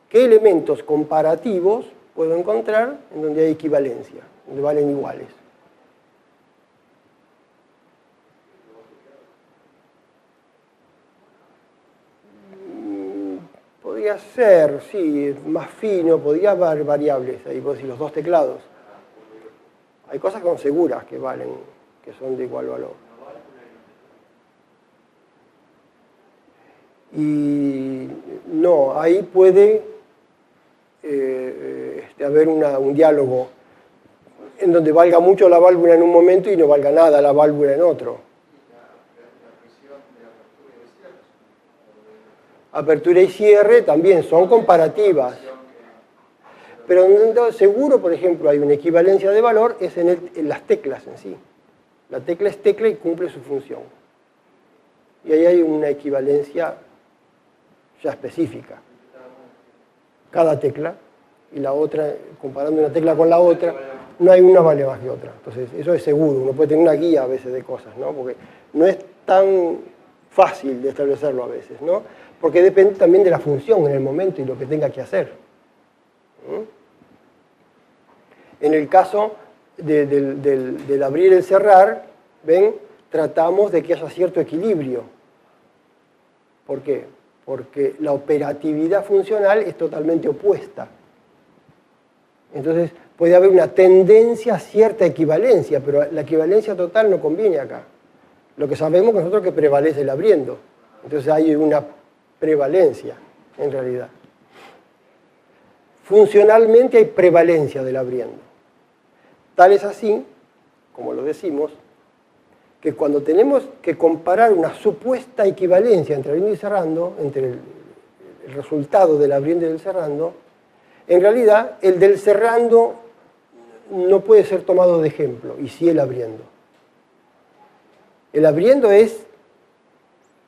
¿Qué elementos comparativos puedo encontrar en donde hay equivalencia, donde valen iguales? Podría ser, sí, más fino, podría haber variables, ahí puedo decir los dos teclados. Hay cosas que son seguras que valen, que son de igual valor. Y no, ahí puede haber un diálogo en donde valga mucho la válvula en un momento y no valga nada la válvula en otro. Apertura y cierre también son comparativas. Pero seguro, por ejemplo, hay una equivalencia de valor, es en las teclas en sí. La tecla es tecla y cumple su función. Y ahí hay una equivalencia ya específica. Cada tecla y la otra, comparando una tecla con la otra, no hay una vale más que otra. Entonces, eso es seguro. Uno puede tener una guía a veces de cosas, ¿no? Porque no es tan fácil de establecerlo a veces, ¿no? Porque depende también de la función en el momento y lo que tenga que hacer. En el caso del abrir y el cerrar, ¿ven? Tratamos de que haya cierto equilibrio. ¿Por qué? Porque la operatividad funcional es totalmente opuesta. Entonces, puede haber una tendencia a cierta equivalencia, pero la equivalencia total no conviene acá. Lo que sabemos nosotros es que prevalece el abriendo. Entonces hay una prevalencia, en realidad. Funcionalmente hay prevalencia del abriendo. Tal es así, como lo decimos, que cuando tenemos que comparar una supuesta equivalencia entre abriendo y cerrando, entre el resultado del abriendo y del cerrando, en realidad el del cerrando no puede ser tomado de ejemplo, y sí el abriendo. El abriendo es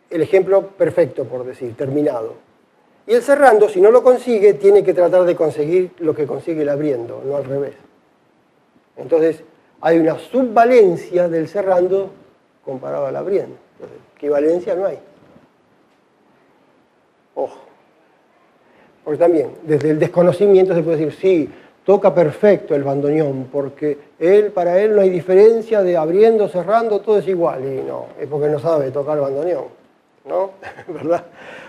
el ejemplo perfecto, por decir, terminado. Y el cerrando, si no lo consigue, tiene que tratar de conseguir lo que consigue el abriendo, no al revés. Entonces, hay una subvalencia del cerrando comparado al abriendo. Entonces, equivalencia no hay. Ojo. Porque también, desde el desconocimiento se puede decir, sí, toca perfecto el bandoneón, porque para él no hay diferencia de abriendo, cerrando, todo es igual. Y no, es porque no sabe tocar el bandoneón, ¿no? ¿Verdad?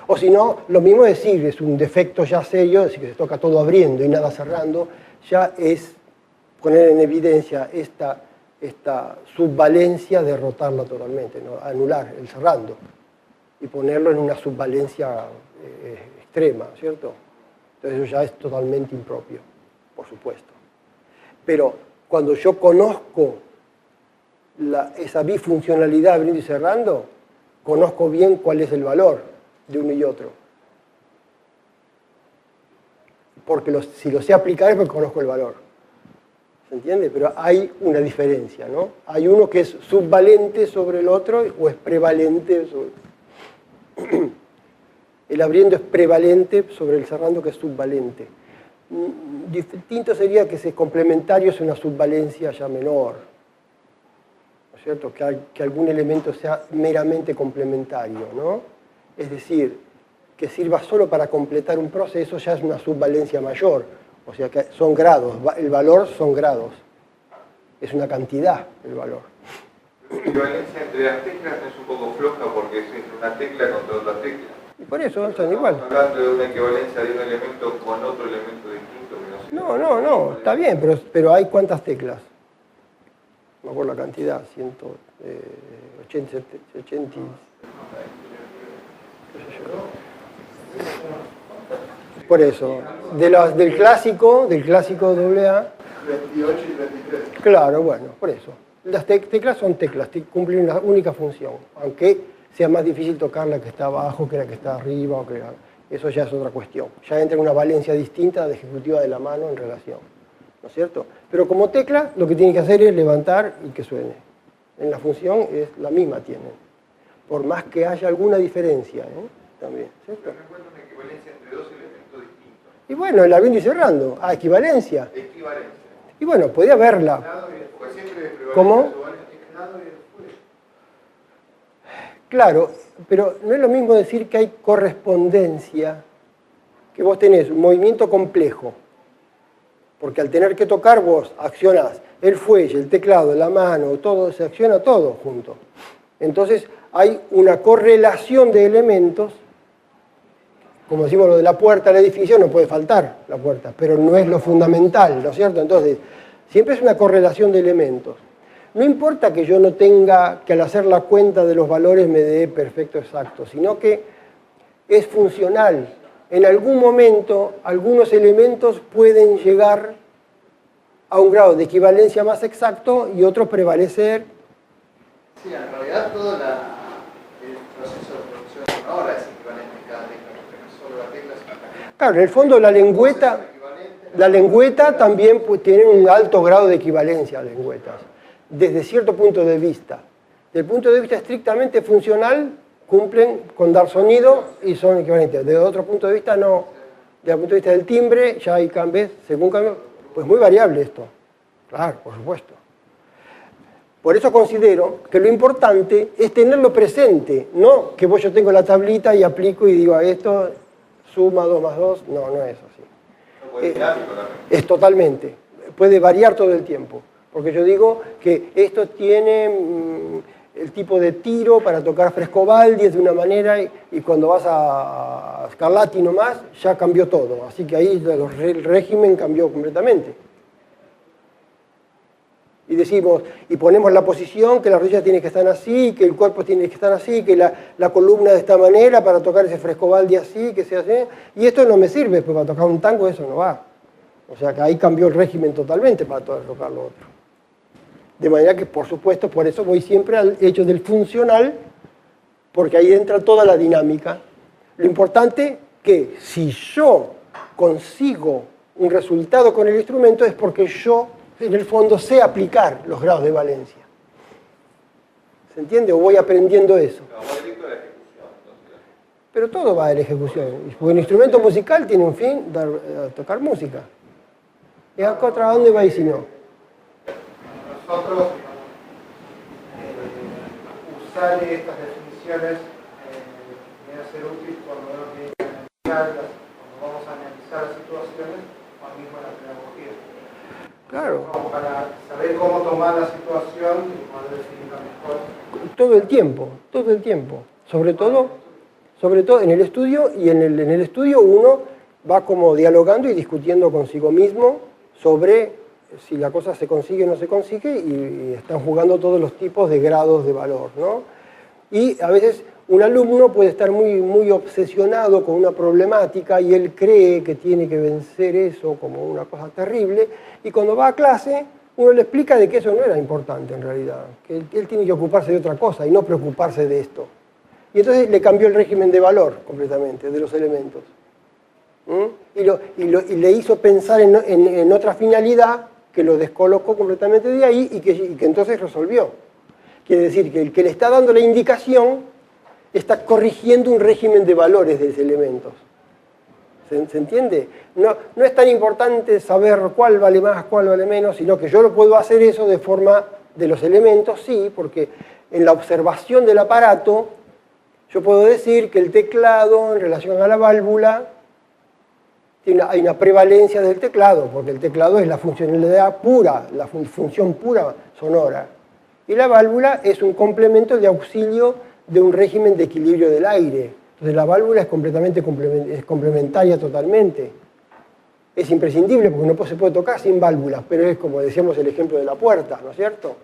O si no, lo mismo decir, es un defecto ya serio, decir que se toca todo abriendo y nada cerrando, ya es poner en evidencia esta subvalencia, derrotarla totalmente, ¿no? Anular el cerrando y ponerlo en una subvalencia extrema, ¿cierto? Entonces eso ya es totalmente impropio, por supuesto. Pero cuando yo conozco esa bifuncionalidad abriendo y cerrando, conozco bien cuál es el valor de uno y otro. Porque si lo sé aplicar es porque conozco el valor. ¿Se entiende? Pero hay una diferencia, ¿no? Hay uno que es subvalente sobre el otro o es prevalente sobre... El abriendo es prevalente sobre el cerrando, que es subvalente. Distinto sería que ese complementario es una subvalencia ya menor, ¿no es cierto? Que algún elemento sea meramente complementario, ¿no? Es decir, que sirva solo para completar un proceso ya es una subvalencia mayor. O sea que son grados, el valor son grados. Es una cantidad el valor. La equivalencia entre las teclas es un poco floja porque es entre una tecla contra otra tecla. Y por eso son igual. Estamos hablando de una equivalencia de un elemento con otro elemento distinto. Que No, está bien, pero hay cuántas teclas. No me acuerdo la cantidad, 180, 80. Por eso, del clásico AA. 28 y 23. Claro, bueno, por eso. Las teclas son teclas, cumplen una única función, aunque sea más difícil tocar la que está abajo que la que está arriba, eso ya es otra cuestión. Ya entra en una valencia distinta de ejecutiva de la mano en relación, ¿no es cierto? Pero como tecla, lo que tiene que hacer es levantar y que suene. En la función es la misma tienen, por más que haya alguna diferencia, también, ¿cierto? Pero encuentro una equivalencia entre dos elementos distintos. Y bueno, el abriendo y cerrando. Equivalencia. Equivalencia. Y bueno, puede haberla. Porque siempre ¿Cómo? Claro, pero no es lo mismo decir que hay correspondencia, que vos tenés un movimiento complejo, porque al tener que tocar vos accionás el fuelle, el teclado, la mano, todo, se acciona todo junto. Entonces hay una correlación de elementos, como decimos lo de la puerta del edificio, no puede faltar la puerta, pero no es lo fundamental, ¿no es cierto? Entonces, siempre es una correlación de elementos. No importa que yo no tenga que al hacer la cuenta de los valores me dé perfecto exacto, sino que es funcional. En algún momento, algunos elementos pueden llegar a un grado de equivalencia más exacto y otros prevalecer. Sí, en realidad todo el proceso de producción de una obra es equivalente en cada tecla, porque no solo la tecla, sino también... Claro, en el fondo la lengüeta también tiene un alto grado de equivalencia, las lengüetas, desde cierto punto de vista. Desde el punto de vista estrictamente funcional, cumplen con dar sonido y son equivalentes. Desde otro punto de vista, no. Desde el punto de vista del timbre, ya hay cambios, según cambio, pues muy variable esto. Claro, por supuesto. Por eso considero que lo importante es tenerlo presente, no que yo tengo la tablita y aplico y digo, esto suma 2 más 2, no es así. No puede ser dinámico también. Es totalmente, puede variar todo el tiempo. Porque yo digo que esto tiene el tipo de tiro para tocar Frescobaldi es de una manera y cuando vas a Scarlatti nomás ya cambió todo. Así que ahí el régimen cambió completamente. Y decimos, y ponemos la posición, que la rodilla tiene que estar así, que el cuerpo tiene que estar así, que la columna de esta manera para tocar ese Frescobaldi así, que sea así. Y esto no me sirve, pues para tocar un tango eso no va. O sea que ahí cambió el régimen totalmente para poder tocar lo otro. De manera que, por supuesto, por eso voy siempre al hecho del funcional, porque ahí entra toda la dinámica. Lo importante que si yo consigo un resultado con el instrumento es porque yo, en el fondo, sé aplicar los grados de valencia. ¿Se entiende? ¿O voy aprendiendo eso? Pero todo va a la ejecución. Porque el instrumento musical tiene un fin, tocar música. ¿Y acá otra dónde va y si no? Nosotros usar estas definiciones viene a ser útil cuando uno tiene que analizarlas, cuando vamos a analizar las situaciones, o mismo en la pedagogía. Claro. Como para saber cómo tomar la situación y poder definirla mejor. Todo el tiempo, todo el tiempo. Sobre todo en el estudio, y en el estudio uno va como dialogando y discutiendo consigo mismo sobre si la cosa se consigue o no se consigue, y están jugando todos los tipos de grados de valor, ¿no? Y a veces un alumno puede estar muy obsesionado con una problemática y él cree que tiene que vencer eso como una cosa terrible, y cuando va a clase uno le explica de que eso no era importante en realidad, que él tiene que ocuparse de otra cosa y no preocuparse de esto. Y entonces le cambió el régimen de valor completamente, de los elementos. Y le hizo pensar en otra finalidad que lo descolocó completamente de ahí y que entonces resolvió. Quiere decir que el que le está dando la indicación está corrigiendo un régimen de valores de esos elementos. ¿Se entiende? No es tan importante saber cuál vale más, cuál vale menos, sino que yo lo puedo hacer eso de forma de los elementos, sí, porque en la observación del aparato yo puedo decir que el teclado en relación a la válvula hay una prevalencia del teclado, porque el teclado es la funcionalidad pura, la función pura sonora. Y la válvula es un complemento de auxilio de un régimen de equilibrio del aire. Entonces la válvula es complementaria totalmente. Es imprescindible porque no se puede tocar sin válvulas, pero es como decíamos el ejemplo de la puerta, ¿no es cierto?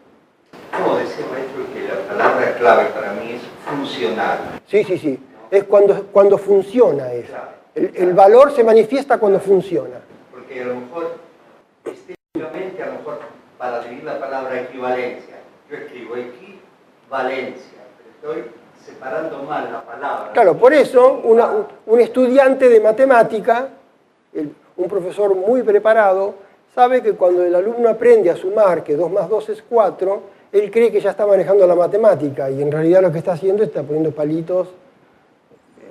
Como decía maestro, que la palabra clave para mí es funcional. Sí. Es cuando funciona eso. El valor se manifiesta cuando funciona. Porque a lo mejor, estéticamente, a lo mejor, para dividir la palabra equivalencia, yo escribo equivalencia, pero estoy separando mal la palabra. Claro, por eso un estudiante de matemática, un profesor muy preparado, sabe que cuando el alumno aprende a sumar que 2 más 2 es 4, él cree que ya está manejando la matemática y en realidad lo que está haciendo está poniendo palitos.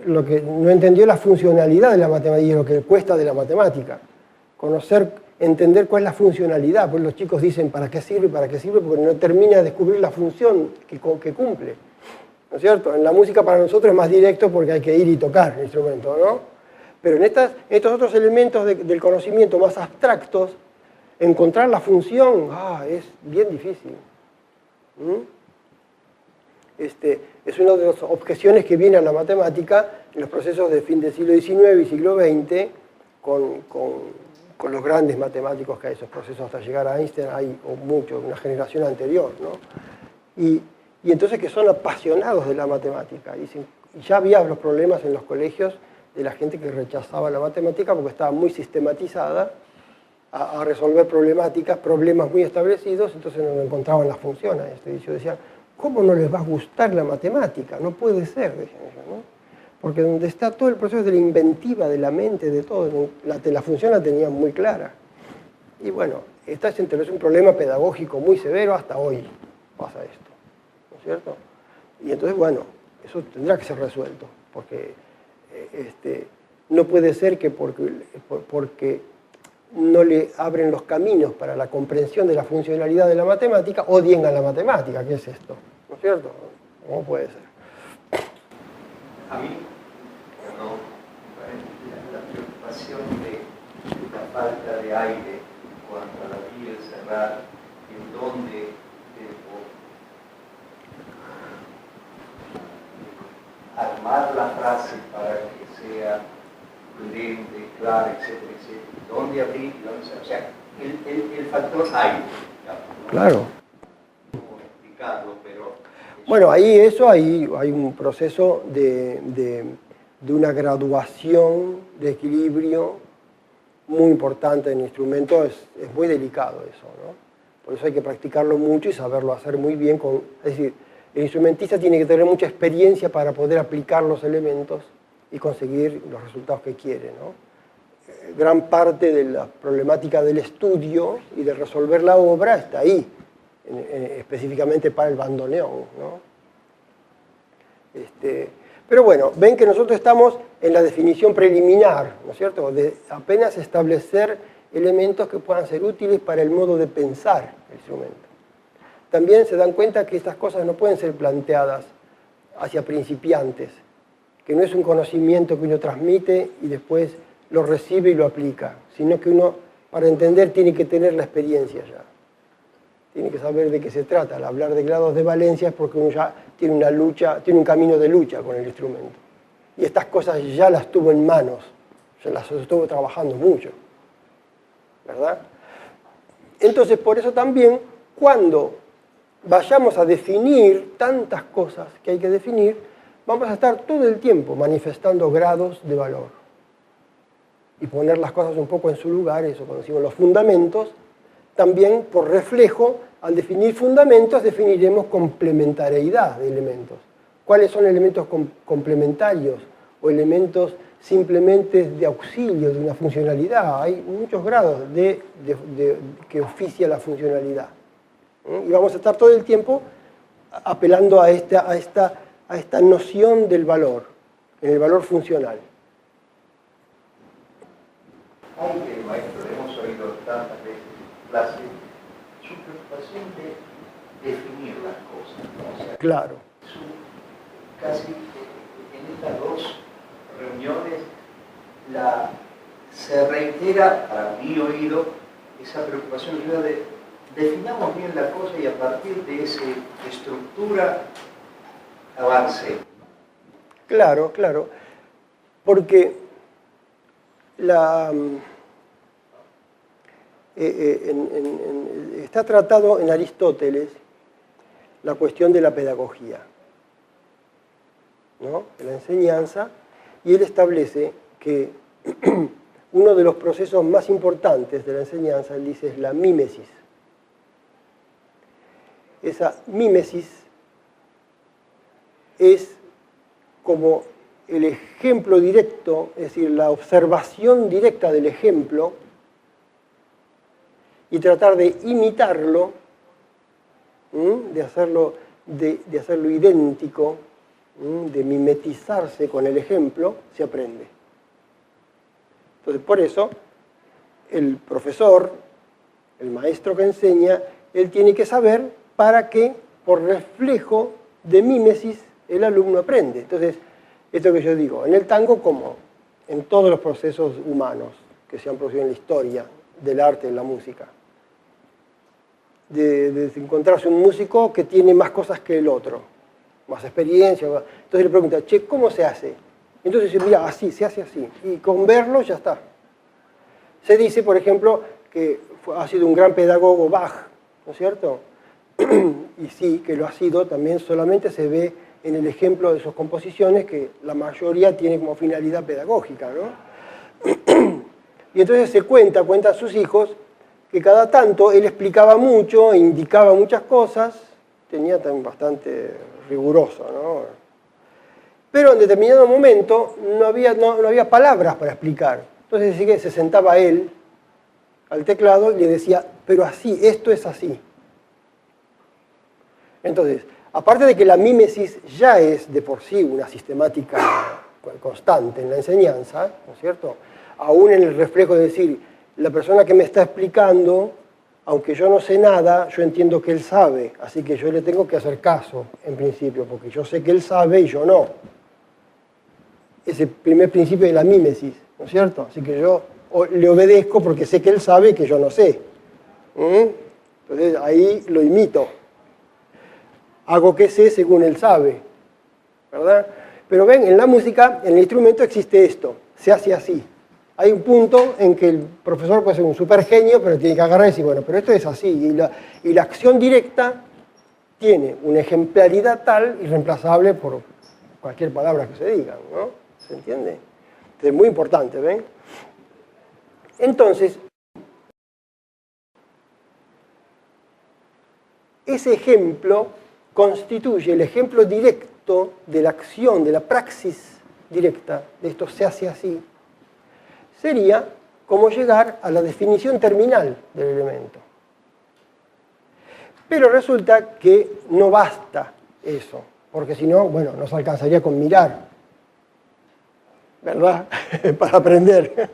Lo que no entendió la funcionalidad de la matemática y lo que cuesta de la matemática. Entender cuál es la funcionalidad. Pues los chicos dicen ¿para qué sirve? ¿Para qué sirve? Porque no termina de descubrir la función que cumple. ¿No es cierto? En la música para nosotros es más directo porque hay que ir y tocar el instrumento, ¿no? Pero en estos otros elementos del conocimiento más abstractos, encontrar la función es bien difícil. Es una de las objeciones que viene a la matemática en los procesos de fin del siglo XIX y siglo XX con los grandes matemáticos que hay esos procesos hasta llegar a Einstein, hay una generación anterior, ¿no? Y entonces que son apasionados de la matemática. Y ya había los problemas en los colegios de la gente que rechazaba la matemática porque estaba muy sistematizada a resolver problemas muy establecidos, entonces no encontraban las funciones. Y yo decía, ¿cómo no les va a gustar la matemática? No puede ser, decían ellos, ¿no? Porque donde está todo el proceso de la inventiva, de la mente, de todo, la función la tenían muy clara. Y bueno, es un problema pedagógico muy severo, hasta hoy pasa esto, ¿no es cierto? Y entonces, bueno, eso tendrá que ser resuelto, porque no puede ser que porque no le abren los caminos para la comprensión de la funcionalidad de la matemática, odien a la matemática. ¿Qué es esto? ¿No es cierto? ¿Cómo puede ser? A mí, la preocupación de la falta de aire cuando a la vida cerrar, en dónde debo armar la frase para que sea prudente, clara, etcétera, etcétera. ¿Dónde abrir y dónde cerrar? O sea, el factor aire. Claro. ¿Cómo explicarlo? Pero bueno, hay un proceso de una graduación de equilibrio muy importante en el instrumento. Es muy delicado eso, ¿no? Por eso hay que practicarlo mucho y saberlo hacer muy bien. Es decir, el instrumentista tiene que tener mucha experiencia para poder aplicar los elementos y conseguir los resultados que quiere, ¿no? Gran parte de la problemática del estudio y de resolver la obra está ahí, específicamente para el bandoneón, ¿no? Pero bueno, ven que nosotros estamos en la definición preliminar, ¿no es cierto?, de apenas establecer elementos que puedan ser útiles para el modo de pensar el instrumento. También se dan cuenta que estas cosas no pueden ser planteadas hacia principiantes, que no es un conocimiento que uno transmite y después lo recibe y lo aplica, sino que uno, para entender, tiene que tener la experiencia ya. Tiene que saber de qué se trata. Al hablar de grados de valencia es porque uno ya tiene una lucha, tiene un camino de lucha con el instrumento. Y estas cosas ya las tuvo en manos, ya las estuvo trabajando mucho, ¿verdad? Entonces, por eso también, cuando vayamos a definir tantas cosas que hay que definir, vamos a estar todo el tiempo manifestando grados de valor. Y poner las cosas un poco en su lugar, eso cuando decimos los fundamentos, también por reflejo, al definir fundamentos, definiremos complementariedad de elementos. ¿Cuáles son elementos complementarios o elementos simplemente de auxilio de una funcionalidad? Hay muchos grados que oficia la funcionalidad. Y vamos a estar todo el tiempo apelando a esta noción del valor, en el valor funcional. Aunque el maestro le hemos oído tantas veces en clase, su preocupación de definir las cosas, ¿no? O sea, claro. Casi en estas dos reuniones se reitera, para mi oído, esa preocupación de definamos bien la cosa y a partir de esa estructura avance. Claro, claro. Porque está tratado en Aristóteles la cuestión de la pedagogía, ¿no?, de la enseñanza, y él establece que uno de los procesos más importantes de la enseñanza, él dice, es la mímesis. Esa mímesis es como el ejemplo directo, es decir, la observación directa del ejemplo y tratar de imitarlo, de hacerlo idéntico, de mimetizarse con el ejemplo, se aprende. Entonces, por eso, el profesor, el maestro que enseña, él tiene que saber para que, por reflejo de mímesis, el alumno aprende. Entonces, esto que yo digo, en el tango como en todos los procesos humanos que se han producido en la historia del arte, de la música, de encontrarse un músico que tiene más cosas que el otro, más experiencia. Entonces le pregunta, che, ¿cómo se hace? Entonces dice, mira, así, se hace así. Y con verlo ya está. Se dice, por ejemplo, que ha sido un gran pedagogo Bach, ¿no es cierto? Y sí, que lo ha sido, también solamente se ve en el ejemplo de sus composiciones, que la mayoría tiene como finalidad pedagógica, ¿no? Y entonces se cuenta a sus hijos, que cada tanto él explicaba mucho, indicaba muchas cosas, tenía también bastante riguroso, ¿no? Pero en determinado momento no había palabras para explicar. Entonces sí que se sentaba él al teclado y le decía, pero así, esto es así. Entonces, aparte de que la mímesis ya es de por sí una sistemática constante en la enseñanza, ¿no es cierto? Aún en el reflejo de decir, la persona que me está explicando, aunque yo no sé nada, yo entiendo que él sabe, así que yo le tengo que hacer caso, en principio, porque yo sé que él sabe y yo no. Es el primer principio de la mímesis, ¿no es cierto? Así que yo le obedezco porque sé que él sabe y que yo no sé. Entonces ahí lo imito. Hago que sé según él sabe, ¿verdad? Pero ven, en la música, en el instrumento existe esto, se hace así. Hay un punto en que el profesor puede ser un super genio, pero tiene que agarrar y decir, bueno, pero esto es así. Y la acción directa tiene una ejemplaridad tal, irreemplazable por cualquier palabra que se diga, ¿no? ¿Se entiende? Es muy importante, ¿ven? Entonces, ese ejemplo constituye el ejemplo directo de la acción, de la praxis directa, de esto se hace así, sería como llegar a la definición terminal del elemento. Pero resulta que no basta eso, porque si no, bueno, nos alcanzaría con mirar, ¿verdad? Para aprender.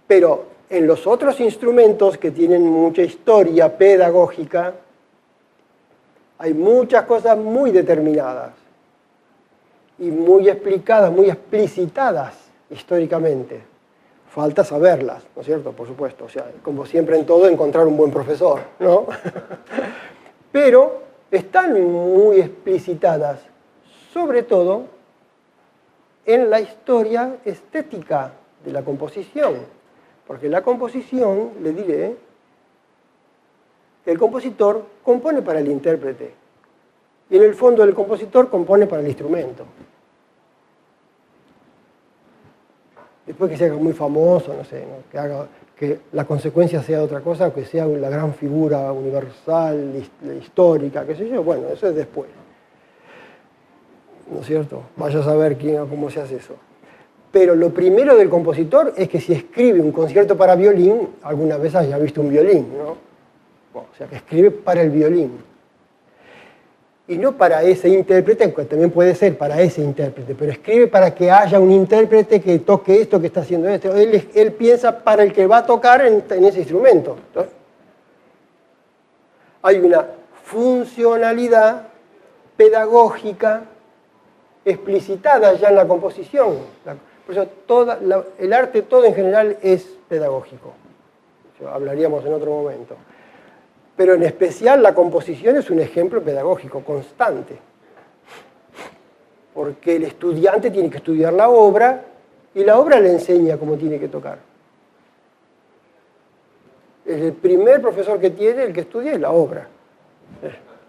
Pero en los otros instrumentos que tienen mucha historia pedagógica, hay muchas cosas muy determinadas y muy explicadas, muy explicitadas históricamente. Falta saberlas, ¿no es cierto? Por supuesto, o sea, como siempre en todo, encontrar un buen profesor, ¿no? Pero están muy explicitadas, sobre todo en la historia estética de la composición. Porque la composición, le diré, el compositor compone para el intérprete. Y en el fondo el compositor compone para el instrumento. Después que se haga muy famoso, no sé, ¿no? Que la consecuencia sea otra cosa, que sea la gran figura universal, histórica, qué sé yo, bueno, eso es después. ¿No es cierto? Vaya a saber quién o cómo se hace eso. Pero lo primero del compositor es que si escribe un concierto para violín, alguna vez haya visto un violín, ¿no? Bueno, o sea, que escribe para el violín. Y no para ese intérprete, que también puede ser para ese intérprete, pero escribe para que haya un intérprete que toque esto, que está haciendo esto. Él piensa para el que va a tocar en ese instrumento. ¿No? Hay una funcionalidad pedagógica explicitada ya en la composición. Por eso el arte todo en general es pedagógico. Hablaríamos en otro momento. Pero en especial la composición es un ejemplo pedagógico constante. Porque el estudiante tiene que estudiar la obra y la obra le enseña cómo tiene que tocar. Es el primer profesor que tiene, el que estudia, es la obra.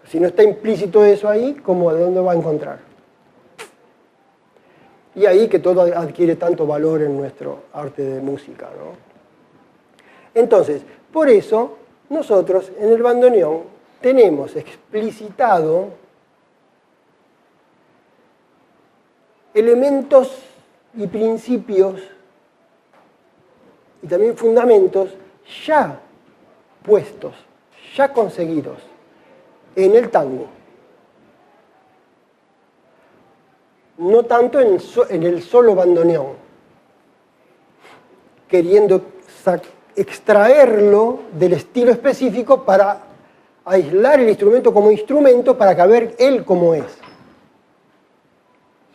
Si no está implícito eso ahí, ¿cómo, de dónde va a encontrar? Y ahí que todo adquiere tanto valor en nuestro arte de música, ¿no? Entonces, por eso, nosotros en el bandoneón tenemos explicitado elementos y principios y también fundamentos ya puestos, ya conseguidos en el tango. No tanto en el solo bandoneón, queriendo extraerlo del estilo específico para aislar el instrumento como instrumento para saber él cómo es.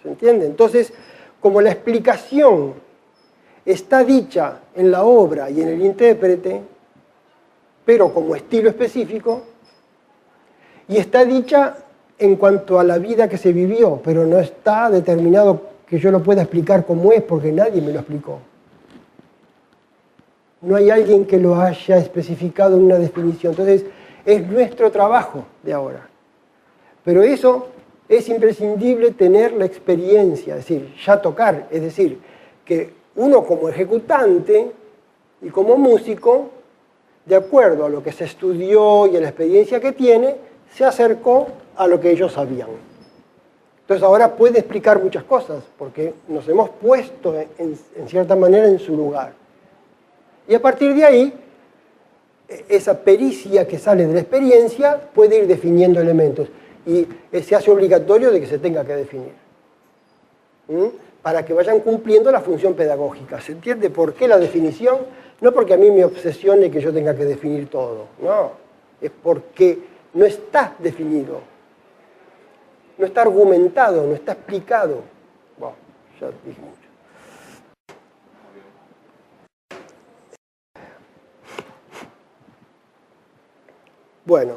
¿Se entiende? Entonces, como la explicación está dicha en la obra y en el intérprete, pero como estilo específico, y está dicha en cuanto a la vida que se vivió, pero no está determinado que yo lo pueda explicar cómo es, porque nadie me lo explicó. No hay alguien que lo haya especificado en una definición. Entonces, es nuestro trabajo de ahora. Pero eso es imprescindible tener la experiencia, es decir, ya tocar. Es decir, que uno como ejecutante y como músico, de acuerdo a lo que se estudió y a la experiencia que tiene, se acercó a lo que ellos sabían. Entonces ahora puede explicar muchas cosas, porque nos hemos puesto en cierta manera en su lugar. Y a partir de ahí, esa pericia que sale de la experiencia puede ir definiendo elementos. Y se hace obligatorio de que se tenga que definir. Para que vayan cumpliendo la función pedagógica. ¿Se entiende por qué la definición? No porque a mí me obsesione que yo tenga que definir todo. No, es porque no está definido. No está argumentado, no está explicado. Bueno, ya dije mucho. Bueno,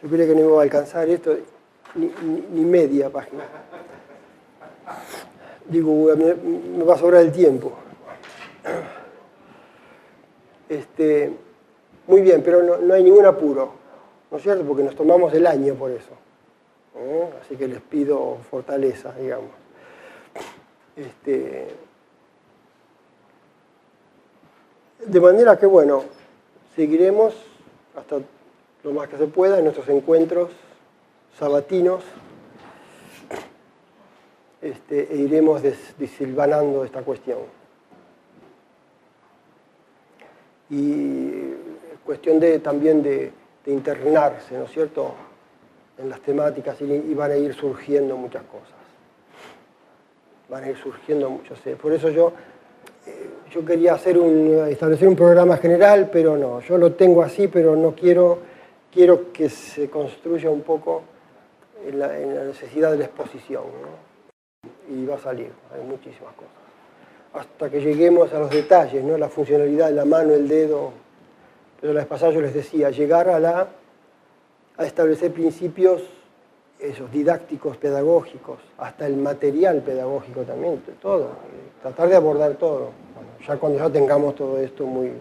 yo creía que no iba a alcanzar esto ni media página. Digo, me va a sobrar el tiempo. Muy bien, pero no hay ningún apuro, ¿no es cierto? Porque nos tomamos el año por eso. Así que les pido fortaleza, digamos. De manera que, bueno, seguiremos hasta lo más que se pueda en nuestros encuentros sabatinos, e iremos desilvanando esta cuestión. Y cuestión también de internarse, ¿no es cierto?, en las temáticas, y van a ir surgiendo muchas cosas. Van a ir surgiendo muchos. Por eso yo quería establecer un programa general, pero no, yo lo tengo así, pero no quiero que se construya un poco en la necesidad de la exposición, ¿no? Y va a salir, hay muchísimas cosas. Hasta que lleguemos a los detalles, ¿no? La funcionalidad de la mano, el dedo. Pero la vez pasada yo les decía, llegar a establecer principios esos didácticos, pedagógicos, hasta el material pedagógico también, todo. Tratar de abordar todo. Bueno, ya cuando ya tengamos todo esto muy